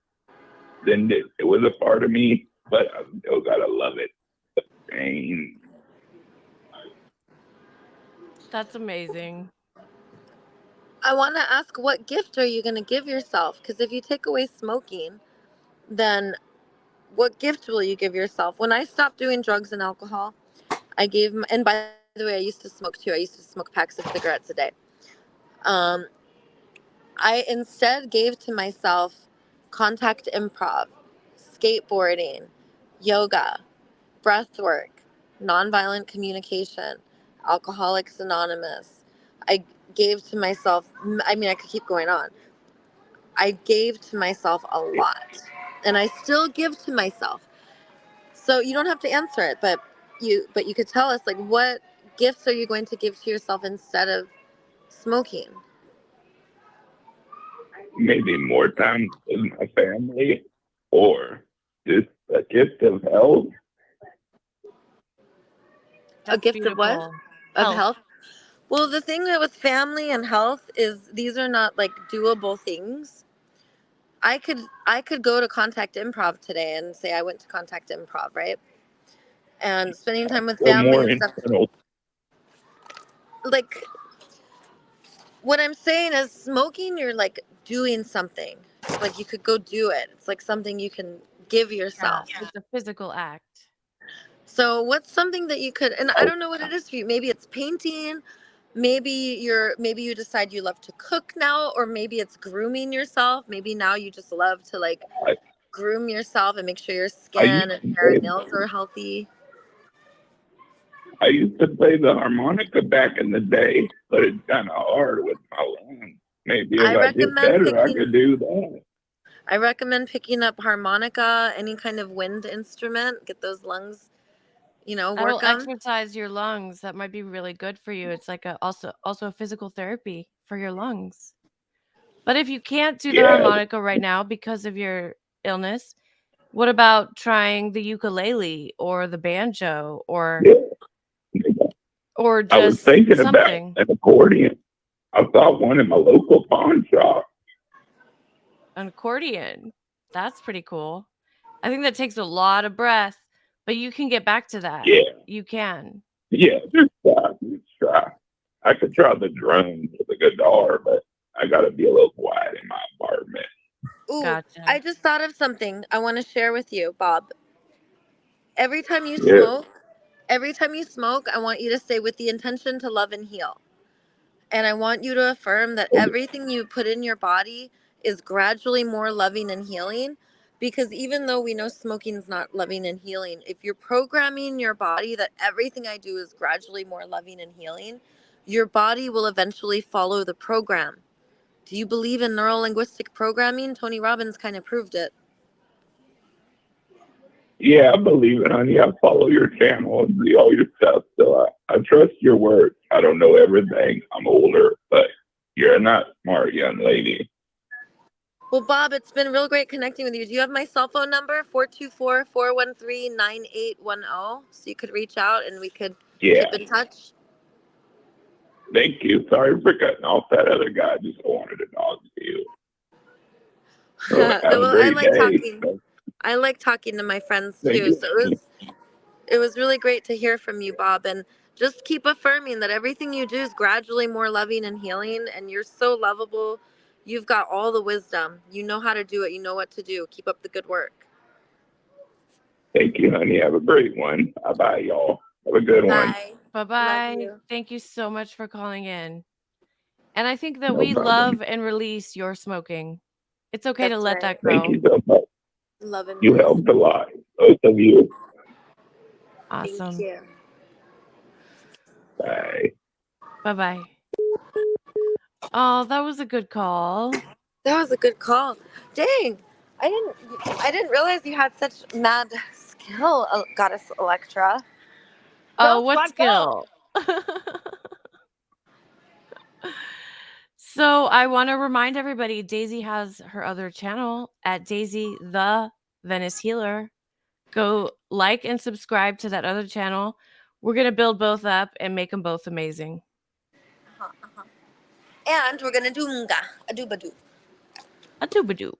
[SPEAKER 9] Then it was a part of me, but I still gotta love it. Pain.
[SPEAKER 3] That's amazing.
[SPEAKER 1] I want to ask, what gift are you going to give yourself? Because if you take away smoking, then what gift will you give yourself? When I stopped doing drugs and alcohol, I gave, and by the way, I used to smoke too. I used to smoke packs of cigarettes a day. I instead gave to myself contact improv, skateboarding, yoga, breath work, nonviolent communication, Alcoholics Anonymous. I gave to myself, I mean, I could keep going on. I gave to myself a lot, and I still give to myself. So you don't have to answer it, but you could tell us, like, what gifts are you going to give to yourself instead of smoking?
[SPEAKER 9] Maybe more time with my family, or just a gift of health.
[SPEAKER 1] A gift
[SPEAKER 3] beautiful.
[SPEAKER 1] of what? Of health? Well, the thing with family and health is these are not like doable things. I could go to Contact Improv today and say I went to Contact Improv, right? And spending time with
[SPEAKER 9] Or
[SPEAKER 1] family
[SPEAKER 9] more
[SPEAKER 1] and stuff.
[SPEAKER 9] internal.
[SPEAKER 1] Like, what I'm saying is smoking, you're like doing something. Like, you could go do it. It's like something you can give yourself.
[SPEAKER 3] Yeah, it's a physical act.
[SPEAKER 1] So what's something that you could, and I don't know what it is for you. Maybe it's painting. Maybe you decide you love to cook now, or maybe it's grooming yourself. Maybe now you just love to like groom yourself and make sure your
[SPEAKER 9] I
[SPEAKER 1] skin
[SPEAKER 9] used
[SPEAKER 1] and
[SPEAKER 9] to
[SPEAKER 1] hair and
[SPEAKER 9] play,
[SPEAKER 1] nails are healthy.
[SPEAKER 9] I used to play the harmonica back in the day, but it's kind of hard with my lungs. Maybe if
[SPEAKER 1] I
[SPEAKER 9] I get
[SPEAKER 1] recommend
[SPEAKER 9] better, I
[SPEAKER 1] picking
[SPEAKER 9] could do that.
[SPEAKER 1] I recommend picking up harmonica, any kind of wind instrument. Get those lungs,
[SPEAKER 3] That'll
[SPEAKER 1] work them.
[SPEAKER 3] exercise your lungs. That might be really good for you. It's like also a physical therapy for your lungs. But if you can't do the
[SPEAKER 9] Yeah.
[SPEAKER 3] harmonica right now because of your illness, what about trying the ukulele or the banjo or
[SPEAKER 9] I was
[SPEAKER 3] just
[SPEAKER 9] thinking about
[SPEAKER 3] something?
[SPEAKER 9] an accordion. I saw one in my local pawn shop.
[SPEAKER 3] An accordion. That's pretty cool. I think that takes a lot of breath, but you can get back to that.
[SPEAKER 9] Yeah.
[SPEAKER 3] You can.
[SPEAKER 9] Yeah, just try. I could try the drums or the guitar, but I gotta be a little quiet in my apartment.
[SPEAKER 1] Ooh,
[SPEAKER 3] Gotcha.
[SPEAKER 1] I just thought of something I want to share with you, Bob. Every time you
[SPEAKER 9] Yeah.
[SPEAKER 1] smoke, I want you to say, with the intention to love and heal. And I want you to affirm that everything you put in your body is gradually more loving and healing. Because even though we know smoking is not loving and healing, if you're programming your body that everything I do is gradually more loving and healing, your body will eventually follow the program. Do you believe in neuro-linguistic programming? Tony Robbins kind of proved it.
[SPEAKER 9] Yeah, I believe it, honey. I follow your channel and see all your stuff, so I trust your words. I don't know everything. I'm older, but you're a not smart young lady.
[SPEAKER 1] Well, Bob, it's been real great connecting with you. Do you have my cell phone number, 424-413-9810, so you could reach out and we could keep in touch?
[SPEAKER 9] Thank you. Sorry for cutting off that other guy. Just wanted to talk to you. Have a great day.
[SPEAKER 1] I like talking to my friends
[SPEAKER 9] Thank
[SPEAKER 1] too.
[SPEAKER 9] you.
[SPEAKER 1] So it was really great to hear from you, Bob, and just keep affirming that everything you do is gradually more loving and healing, and you're so lovable. You've got all the wisdom. You know how to do it. You know what to do. Keep up the good work.
[SPEAKER 9] Thank you, honey. Have a great one. Bye-bye, y'all. Have a good one.
[SPEAKER 1] Bye.
[SPEAKER 3] Bye-bye.
[SPEAKER 1] Love you.
[SPEAKER 3] Thank you so much for calling in. And I think that
[SPEAKER 9] No
[SPEAKER 3] we
[SPEAKER 9] problem.
[SPEAKER 3] love and release your smoking. It's okay to
[SPEAKER 1] That's
[SPEAKER 3] let
[SPEAKER 1] right.
[SPEAKER 3] that
[SPEAKER 9] Thank
[SPEAKER 3] grow.
[SPEAKER 9] you so much.
[SPEAKER 1] Love and
[SPEAKER 9] You
[SPEAKER 1] release.
[SPEAKER 9] helped a lot, both of you.
[SPEAKER 1] Thank
[SPEAKER 3] Awesome.
[SPEAKER 1] you.
[SPEAKER 9] Bye.
[SPEAKER 3] Bye-bye. Oh, that was a good call.
[SPEAKER 1] That was a good call. Dang, I didn't realize you had such mad skill, Goddess Electra.
[SPEAKER 3] Oh,
[SPEAKER 1] Girl
[SPEAKER 3] what
[SPEAKER 1] squad, go!
[SPEAKER 3] skill? So I want to remind everybody, Daisy has her other channel at Daisy the Venice Healer. Go like and subscribe to that other channel. We're going to build both up and make them both amazing.
[SPEAKER 1] And we're gonna do a doobadoo.
[SPEAKER 3] A doobadoo.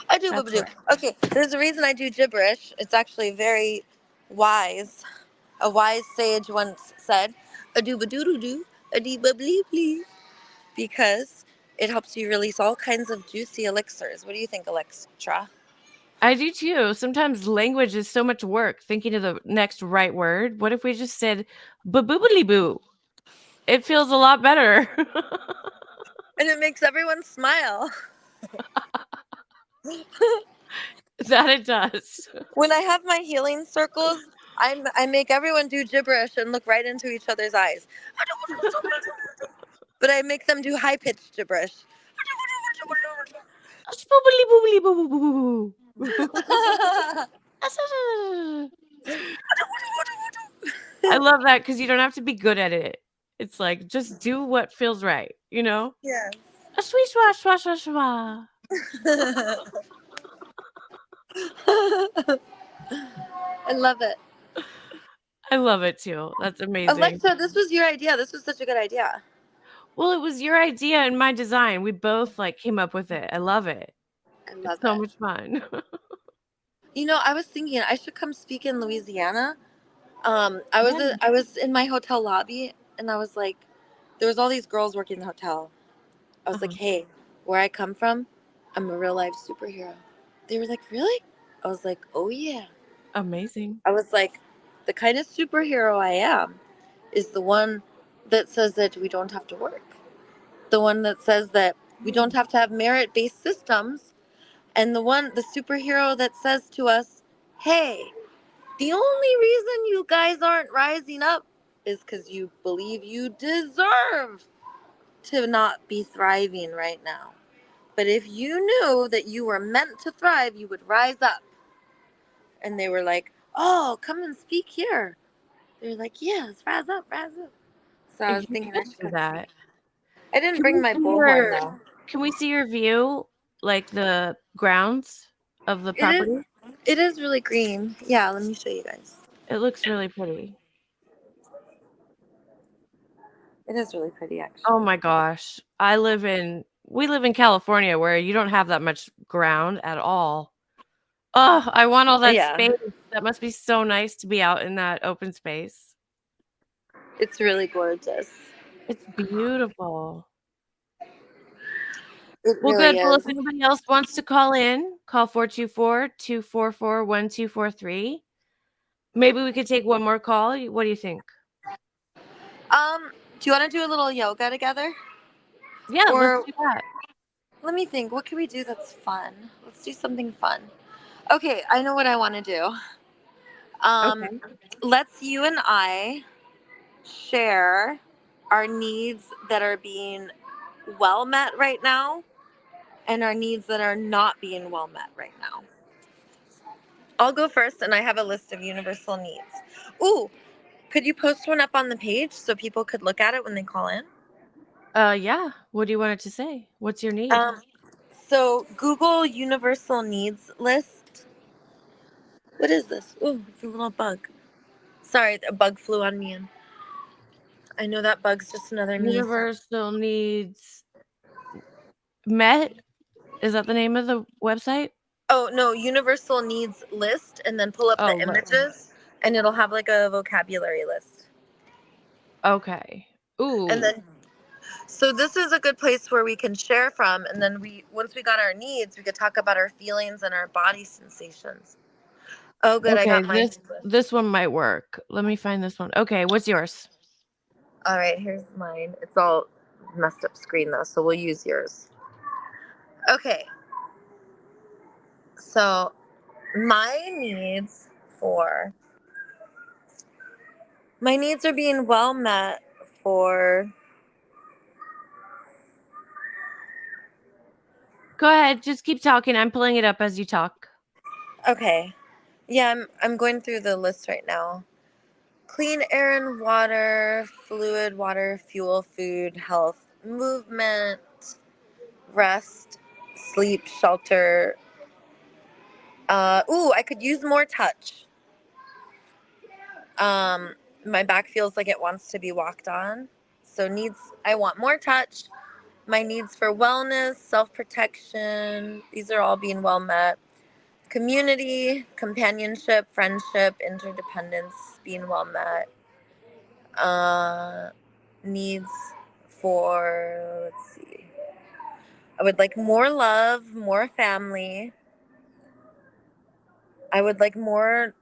[SPEAKER 1] A
[SPEAKER 3] That's
[SPEAKER 1] doobadoo.
[SPEAKER 3] right.
[SPEAKER 1] Okay, there's a reason I do gibberish. It's actually very wise. A wise sage once said, a doobadoo-doo-doo, a dee-ba-blee-blee, because it helps you release all kinds of juicy elixirs. What do you think, Electra?
[SPEAKER 3] I do too. Sometimes language is so much work thinking of the next right word. What if we just said ba-boobly boo? It feels a lot better.
[SPEAKER 1] And it makes everyone smile.
[SPEAKER 3] That it does.
[SPEAKER 1] When I have my healing circles, I make everyone do gibberish and look right into each other's eyes. But I make them do high pitched gibberish.
[SPEAKER 3] Spoobly boobly boo boo boo boo. I love that because you don't have to be good at it. It's like just do what feels right, you know?
[SPEAKER 1] Yeah.
[SPEAKER 3] A sweet swa swa swa swa.
[SPEAKER 1] I love it.
[SPEAKER 3] I love it too. That's amazing.
[SPEAKER 1] Alexa, this was your idea. This was such a good idea.
[SPEAKER 3] Well, it was your idea and my design. We both like came up with it. I love it.
[SPEAKER 1] I
[SPEAKER 3] It's
[SPEAKER 1] love
[SPEAKER 3] so
[SPEAKER 1] it.
[SPEAKER 3] much fun.
[SPEAKER 1] You know, I was thinking I should come speak in Louisiana.
[SPEAKER 3] Yeah.
[SPEAKER 1] I was in my hotel lobby and I was like, there was all these girls working in the hotel. I was like,
[SPEAKER 3] Uh-huh.
[SPEAKER 1] hey, where I come from, I'm a real life superhero. They were like, really? I was like, oh yeah.
[SPEAKER 3] Amazing.
[SPEAKER 1] I was like, the kind of superhero I am is the one that says that we don't have to work. The one that says that we don't have to have merit based systems. And the superhero that says to us, hey, the only reason you guys aren't rising up is because you believe you deserve to not be thriving right now. But if you knew that you were meant to thrive, you would rise up. And they were like, oh, come and speak here. They were like, yes, rise up, rise up. So I was
[SPEAKER 3] You
[SPEAKER 1] thinking I
[SPEAKER 3] should
[SPEAKER 1] should
[SPEAKER 3] do
[SPEAKER 1] come
[SPEAKER 3] that.
[SPEAKER 1] speak. I didn't
[SPEAKER 3] Can we
[SPEAKER 1] bring my
[SPEAKER 3] see
[SPEAKER 1] bullhorn
[SPEAKER 3] your
[SPEAKER 1] though.
[SPEAKER 3] Can we see your view, like the grounds of the
[SPEAKER 1] It is
[SPEAKER 3] property?
[SPEAKER 1] it is really green. Yeah, let me show you guys.
[SPEAKER 3] It looks really pretty.
[SPEAKER 1] It is really pretty
[SPEAKER 3] Oh
[SPEAKER 1] actually.
[SPEAKER 3] my gosh. We live in California where you don't have that much ground at all. Oh, I want all that
[SPEAKER 1] Yeah.
[SPEAKER 3] space. That must be so nice to be out in that open space.
[SPEAKER 1] It's really gorgeous.
[SPEAKER 3] It's beautiful.
[SPEAKER 1] It
[SPEAKER 3] Well,
[SPEAKER 1] really
[SPEAKER 3] good. Well, if
[SPEAKER 1] is.
[SPEAKER 3] anybody else wants to call in, call 424-244-1243. Maybe we could take one more call. What do you think?
[SPEAKER 1] Do you want to do a little yoga together?
[SPEAKER 3] Yeah, let's
[SPEAKER 1] Or
[SPEAKER 3] do that.
[SPEAKER 1] let me think, what can we do that's fun? Let's do something fun. Okay, I know what I want to do.
[SPEAKER 3] Okay.
[SPEAKER 1] Let's you and I share our needs that are being well met right now and our needs that are not being well met right now. I'll go first and I have a list of universal needs. Ooh, could you post one up on the page so people could look at it when they call in?
[SPEAKER 3] Yeah. What do you want it to say? What's your need?
[SPEAKER 1] So Google universal needs list. What is this? Ooh, it's a little bug. Sorry, a bug flew on me and I know that bug's just another me.
[SPEAKER 3] Universal needs met. Is that the name of the website?
[SPEAKER 1] Oh no, universal needs list and then pull up
[SPEAKER 3] Oh,
[SPEAKER 1] the images and it'll have like a vocabulary list.
[SPEAKER 3] okay. Ooh.
[SPEAKER 1] And then so this is a good place where we can share from and then once we got our needs, we could talk about our feelings and our body sensations. Oh good, I
[SPEAKER 3] Okay,
[SPEAKER 1] got mine.
[SPEAKER 3] this one might work. Let me find this one. Okay, what's yours?
[SPEAKER 1] All right, here's mine. It's all messed up screen though, so we'll use yours. Okay. So my needs are being well met for.
[SPEAKER 3] Go ahead, just keep talking. I'm pulling it up as you talk.
[SPEAKER 1] Okay. Yeah, I'm going through the list right now. Clean air and water, fluid, water, fuel, food, health, movement, rest, sleep, shelter. I could use more touch. My back feels like it wants to be walked on. So I want more touch. My needs for wellness, self-protection, these are all being well met. Community, companionship, friendship, interdependence, being well met. Needs for, let's see. I would like more love, more family. I would like more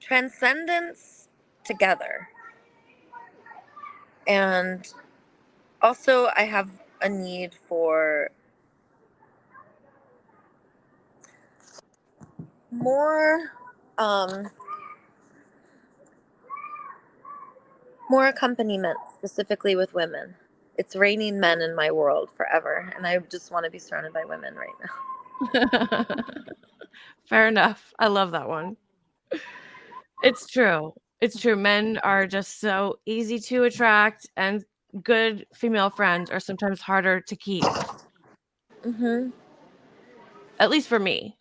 [SPEAKER 1] transcendence together. And also, I have a need for more more accompaniment, specifically with women. It's raining men in my world forever, and I just want to be surrounded by women right now.
[SPEAKER 3] Fair enough. I love that one. It's true. It's true. Men are just so easy to attract, and good female friends are sometimes harder to keep.
[SPEAKER 1] Mm-hmm.
[SPEAKER 3] At least for me.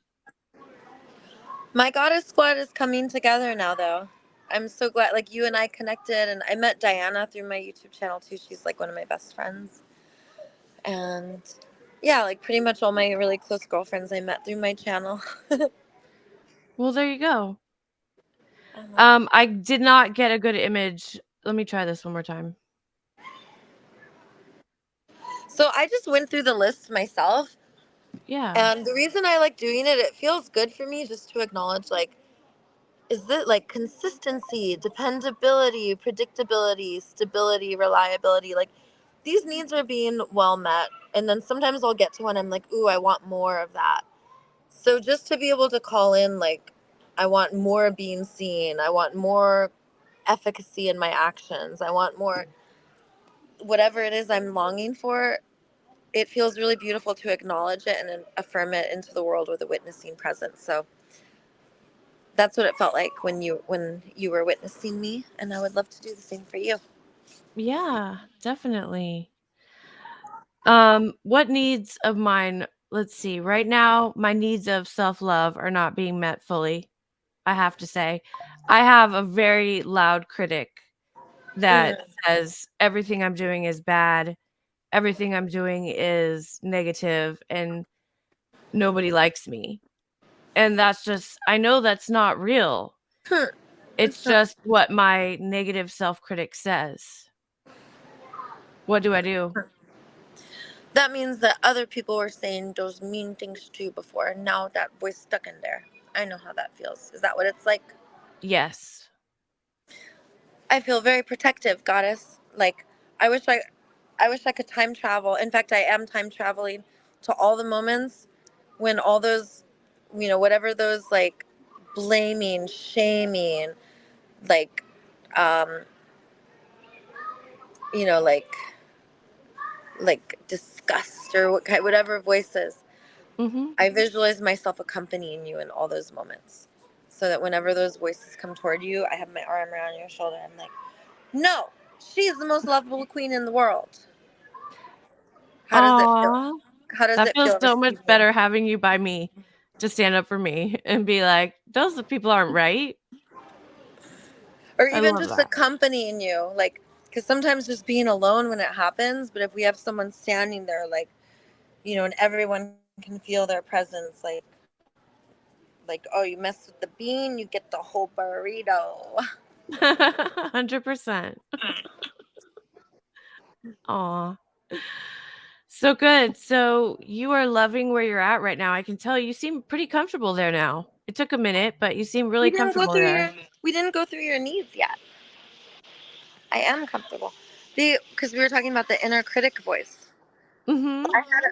[SPEAKER 1] My goddess squad is coming together now, though. I'm so glad, like, you and I connected, and I met Diana through my YouTube channel, too. She's, like, one of my best friends. And, yeah, like, pretty much all my really close girlfriends I met through my channel.
[SPEAKER 3] Well, there you go. I did not get a good image. Let me try this one more time.
[SPEAKER 1] So I just went through the list myself.
[SPEAKER 3] Yeah.
[SPEAKER 1] And the reason I like doing it, it feels good for me just to acknowledge, like, is it like consistency, dependability, predictability, stability, reliability? Like, these needs are being well met. And then sometimes I'll get to one, I'm like, ooh, I want more of that. So just to be able to call in, like, I want more being seen. I want more efficacy in my actions. I want more, whatever it is I'm longing for. It feels really beautiful to acknowledge it and affirm it into the world with a witnessing presence. So that's what it felt like when you were witnessing me, and I would love to do the same for you.
[SPEAKER 3] Yeah, definitely. What needs of mine? Let's see. Right now, my needs of self-love are not being met fully. I have to say, I have a very loud critic that says everything I'm doing is bad, everything I'm doing is negative, and nobody likes me. And that's just, I know that's not real. It's just what my negative self-critic says. What do I do?
[SPEAKER 1] That means that other people were saying those mean things to you before, and now that voice stuck in there. I know how that feels. Is that what it's like?
[SPEAKER 3] Yes.
[SPEAKER 1] I feel very protective, goddess. Like, I wish I could time travel. In fact, I am time traveling to all the moments when all those, whatever those, like, blaming, shaming, like, um, like disgust or whatever voices.
[SPEAKER 3] Mm-hmm.
[SPEAKER 1] I visualize myself accompanying you in all those moments, so that whenever those voices come toward you, I have my arm around your shoulder. I'm like, no, she's the most lovable queen in the world. How does it feel?
[SPEAKER 3] Aw.
[SPEAKER 1] How does
[SPEAKER 3] That
[SPEAKER 1] it
[SPEAKER 3] feels
[SPEAKER 1] feel
[SPEAKER 3] so much
[SPEAKER 1] receiving you?
[SPEAKER 3] better having you by me to stand up for me and be like, those people aren't right.
[SPEAKER 1] Or
[SPEAKER 3] I
[SPEAKER 1] even
[SPEAKER 3] love
[SPEAKER 1] just
[SPEAKER 3] that.
[SPEAKER 1] accompanying you, like, because sometimes just being alone when it happens, but if we have someone standing there, like, and everyone can feel their presence, like, oh, you mess with the bean, you get the whole burrito.
[SPEAKER 3] 100%. Aw. So good. So you are loving where you're at right now. I can tell you seem pretty comfortable there now. It took a minute, but you seem really
[SPEAKER 1] We didn't go
[SPEAKER 3] comfortable
[SPEAKER 1] through
[SPEAKER 3] there.
[SPEAKER 1] your we didn't go through your needs yet. I am comfortable. Because we were talking about the inner critic voice.
[SPEAKER 3] Mm-hmm.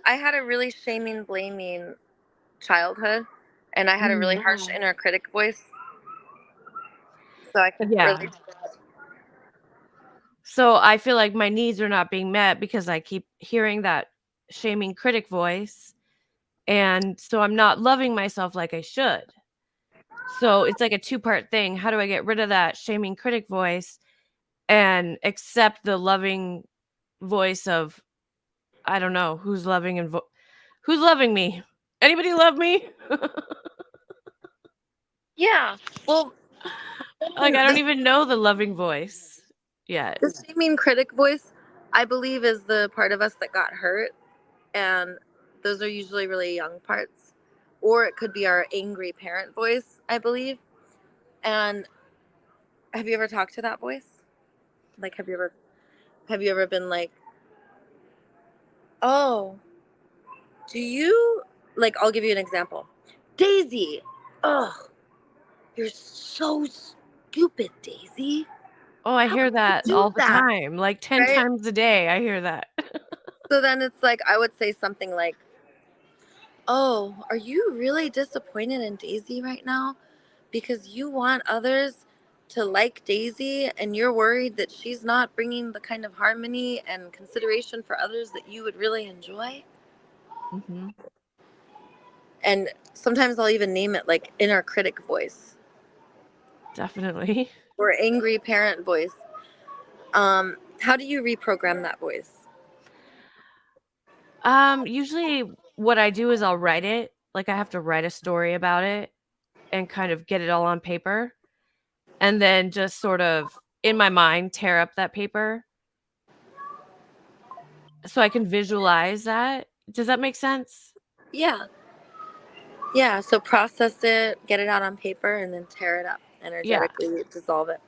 [SPEAKER 1] I had a really shaming, blaming childhood, and I had a really harsh inner critic voice. So I could
[SPEAKER 3] Yeah.
[SPEAKER 1] relate.
[SPEAKER 3] So I feel like my needs are not being met because I keep hearing that shaming critic voice. And so I'm not loving myself like I should. So it's like a two-part thing. How do I get rid of that shaming critic voice and accept the loving voice of, I don't know, who's loving and who's loving me? Anybody love me?
[SPEAKER 1] Yeah. Well,
[SPEAKER 3] Like I don't
[SPEAKER 1] the,
[SPEAKER 3] even know the loving voice yet.
[SPEAKER 1] the shaming critic voice, I believe, is the part of us that got hurt, and those are usually really young parts, or it could be our angry parent voice, I believe. And have you ever talked to that voice? Like, have you ever been like, oh, do you, like, I'll give you an example. Daisy, oh, you're so stupid, Daisy.
[SPEAKER 3] Oh, I
[SPEAKER 1] How
[SPEAKER 3] hear
[SPEAKER 1] could you
[SPEAKER 3] that
[SPEAKER 1] do
[SPEAKER 3] all the
[SPEAKER 1] that?
[SPEAKER 3] time. Like 10
[SPEAKER 1] Right?
[SPEAKER 3] times a day I hear that.
[SPEAKER 1] So then it's like, I would say something like, oh, are you really disappointed in Daisy right now? Because you want others to like Daisy and you're worried that she's not bringing the kind of harmony and consideration for others that you would really enjoy?
[SPEAKER 3] Mm-hmm.
[SPEAKER 1] And sometimes I'll even name it like inner critic voice
[SPEAKER 3] Definitely.
[SPEAKER 1] or angry parent voice. How do you reprogram that voice?
[SPEAKER 3] Usually what I do is I'll write it. Like I have to write a story about it and kind of get it all on paper and then just sort of in my mind tear up that paper so I can visualize that. Does that make sense?
[SPEAKER 1] Yeah. Yeah. So process it, get it out on paper, and then tear it up
[SPEAKER 3] Yeah.
[SPEAKER 1] energetically, dissolve it.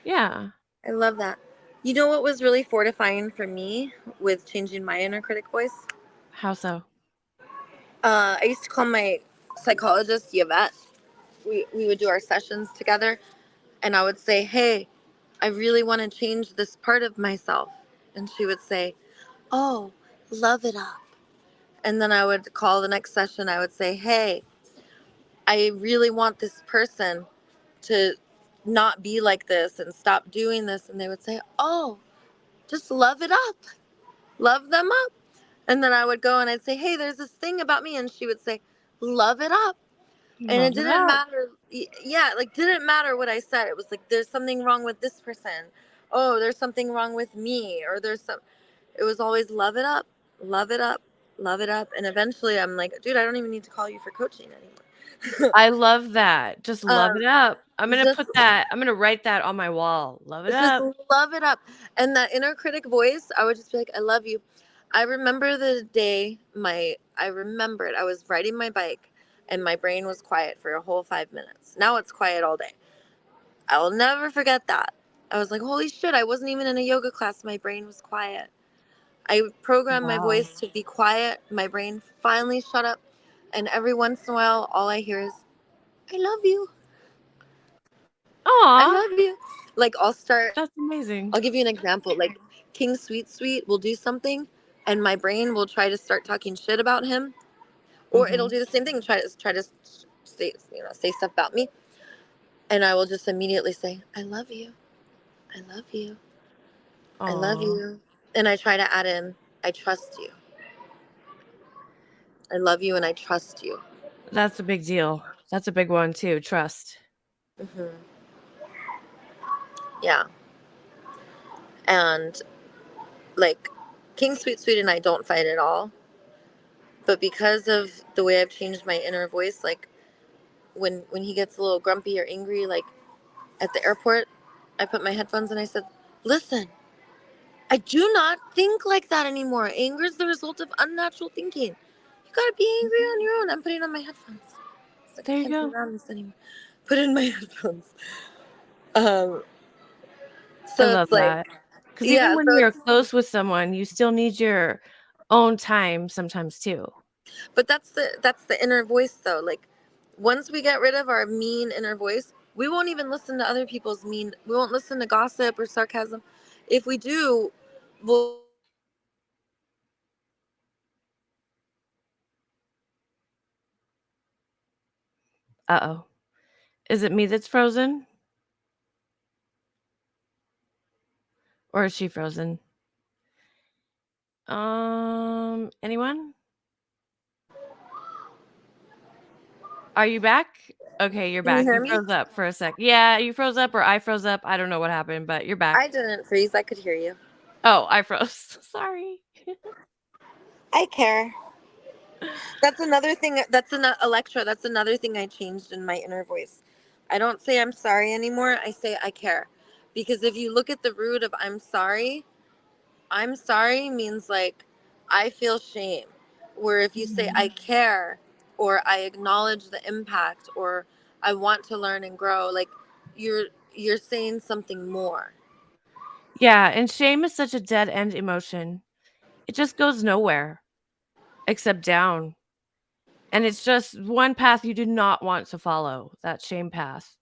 [SPEAKER 3] Yeah.
[SPEAKER 1] I love that. You know what was really fortifying for me with changing my inner critic voice?
[SPEAKER 3] How so?
[SPEAKER 1] I used to call my psychologist Yvette. We would do our sessions together, and I would say, hey, I really want to change this part of myself. And she would say, oh, love it up. And then I would call the next session. I would say, hey, I really want this person to not be like this and stop doing this. And they would say, oh, just love it up. Love them up. And then I would go and I'd say, hey, there's this thing about me. And she would say, love it up. And it
[SPEAKER 3] Love it
[SPEAKER 1] didn't
[SPEAKER 3] up.
[SPEAKER 1] matter. Yeah, like, didn't matter what I said. It was like, there's something wrong with this person. Oh, there's something wrong with me. Or there's some, it was always love it up, love it up, love it up. And eventually I'm like, dude, I don't even need to call you for coaching anymore.
[SPEAKER 3] I love that. Just love it up. I'm going to
[SPEAKER 1] Just
[SPEAKER 3] put that, I'm going to write that on my wall. Love it
[SPEAKER 1] just
[SPEAKER 3] up.
[SPEAKER 1] love it up. And that inner critic voice, I would just be like, I love you. I remember the day I remembered I was riding my bike and my brain was quiet for a whole 5 minutes. Now it's quiet all day. I'll never forget that. I was like, holy shit, I wasn't even in a yoga class. My brain was quiet. I programmed my
[SPEAKER 3] Wow.
[SPEAKER 1] voice to be quiet. My brain finally shut up. And every once in a while, all I hear is, I love you. I
[SPEAKER 3] Aw,
[SPEAKER 1] love you. Like,
[SPEAKER 3] that's amazing.
[SPEAKER 1] I'll give you an example. Like, King Sweet Sweet will do something, and my brain will try to start talking shit about him, or it'll
[SPEAKER 3] Mhm.
[SPEAKER 1] do the same thing, try to say say stuff about me, and I will just immediately say, I love you. I love you. I love
[SPEAKER 3] Aw,
[SPEAKER 1] you. And I try to add in, I trust you. I love you and I trust you.
[SPEAKER 3] that's a big deal. That's a big one too, trust.
[SPEAKER 1] Hmm. Yeah. And like King Sweet Sweet and I don't fight at all. But because of the way I've changed my inner voice, like when he gets a little grumpy or angry, like at the airport, I put my headphones and I said, listen, I do not think like that anymore. Anger is the result of unnatural thinking. You gotta be angry
[SPEAKER 3] Mhm.
[SPEAKER 1] on your own. I'm putting on my headphones. It's like, I
[SPEAKER 3] There you
[SPEAKER 1] can't be
[SPEAKER 3] go.
[SPEAKER 1] around this anymore. Put in my headphones. Um,
[SPEAKER 3] I
[SPEAKER 1] so
[SPEAKER 3] love
[SPEAKER 1] it's like,
[SPEAKER 3] that. Because even
[SPEAKER 1] yeah,
[SPEAKER 3] when
[SPEAKER 1] so
[SPEAKER 3] you're
[SPEAKER 1] it's,
[SPEAKER 3] close with someone, you still need your own time sometimes too.
[SPEAKER 1] but that's the inner voice though. Like once we get rid of our mean inner voice, we won't even listen to other people's mean. We won't listen to gossip or sarcasm. if we do, we'll.
[SPEAKER 3] Uh-oh. Is it me that's frozen? Or is she frozen? Anyone? Are you back? Okay, you're
[SPEAKER 1] Can you
[SPEAKER 3] back.
[SPEAKER 1] hear
[SPEAKER 3] You
[SPEAKER 1] me?
[SPEAKER 3] froze up for a sec. Yeah, you froze up or I froze up. I don't know what happened, but you're back.
[SPEAKER 1] I didn't freeze. I could hear you.
[SPEAKER 3] Oh, I froze. Sorry.
[SPEAKER 1] I care. That's another thing. That's an Electra. That's another thing I changed in my inner voice. I don't say I'm sorry anymore. I say I care, because if you look at the root of I'm sorry means like I feel shame. Where if you say I care, or I acknowledge the impact, or I want to learn and grow, like you're saying something more.
[SPEAKER 3] Yeah, and shame is such a dead end emotion. It just goes nowhere except down. And it's just one path you do not want to follow, that shame path.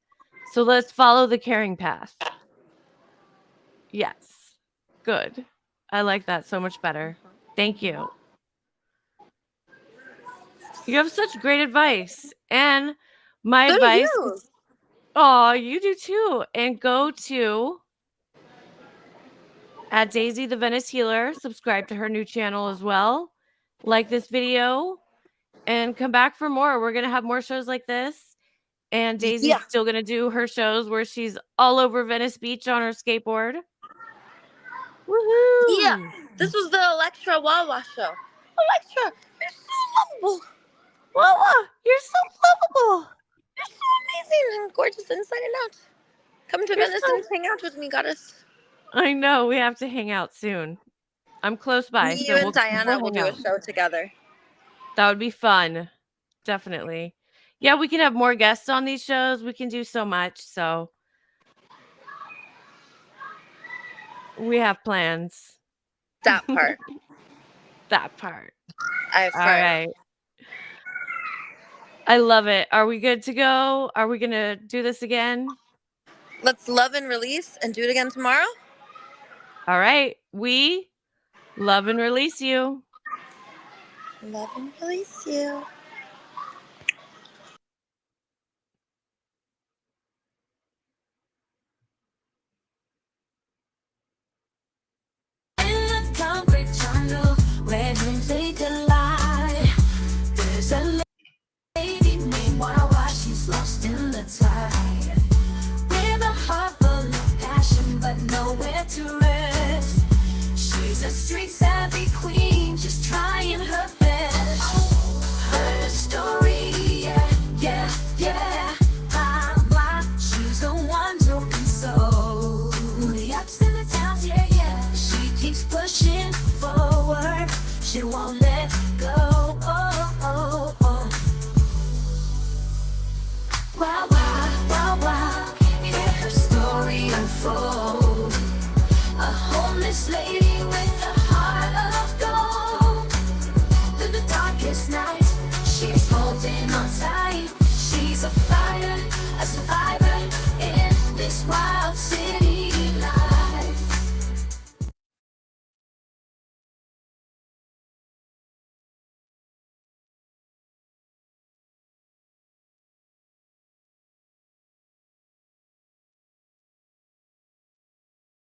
[SPEAKER 3] So let's follow the caring path. Yes. Good. I like that so much better. Thank you. You have such great advice. And my
[SPEAKER 1] So do
[SPEAKER 3] advice
[SPEAKER 1] you.
[SPEAKER 3] is, oh, you do too. And go to at Daisy the Venice Healer. Subscribe to her new channel as well. Like this video and come back for more. We're going to have more shows like this. And Daisy's
[SPEAKER 1] Yeah.
[SPEAKER 3] still going to do her shows where she's all over Venice Beach on her skateboard.
[SPEAKER 1] Yeah.
[SPEAKER 3] Woohoo!
[SPEAKER 1] This was the Electra Wawa show. Electra, you're so lovable.
[SPEAKER 3] Wawa, you're so lovable.
[SPEAKER 1] You're so amazing and gorgeous inside and out. Come to
[SPEAKER 3] You're
[SPEAKER 1] Venice
[SPEAKER 3] so...
[SPEAKER 1] and hang out with me, goddess.
[SPEAKER 3] I know, we have to hang out soon. I'm close by,
[SPEAKER 1] Me, you,
[SPEAKER 3] so
[SPEAKER 1] and Diana
[SPEAKER 3] we'll
[SPEAKER 1] will
[SPEAKER 3] hang
[SPEAKER 1] do a
[SPEAKER 3] out.
[SPEAKER 1] show together.
[SPEAKER 3] That would be fun. Definitely. Yeah, we can have more guests on these shows. We can do so much, so we have plans.
[SPEAKER 1] That part.
[SPEAKER 3] That part.
[SPEAKER 1] I
[SPEAKER 3] All
[SPEAKER 1] affirm.
[SPEAKER 3] right. I love it. Are we good to go? Are we going to do this again?
[SPEAKER 1] Let's love and release and do it again tomorrow.
[SPEAKER 3] All right. We love and release you.
[SPEAKER 1] Love and release you.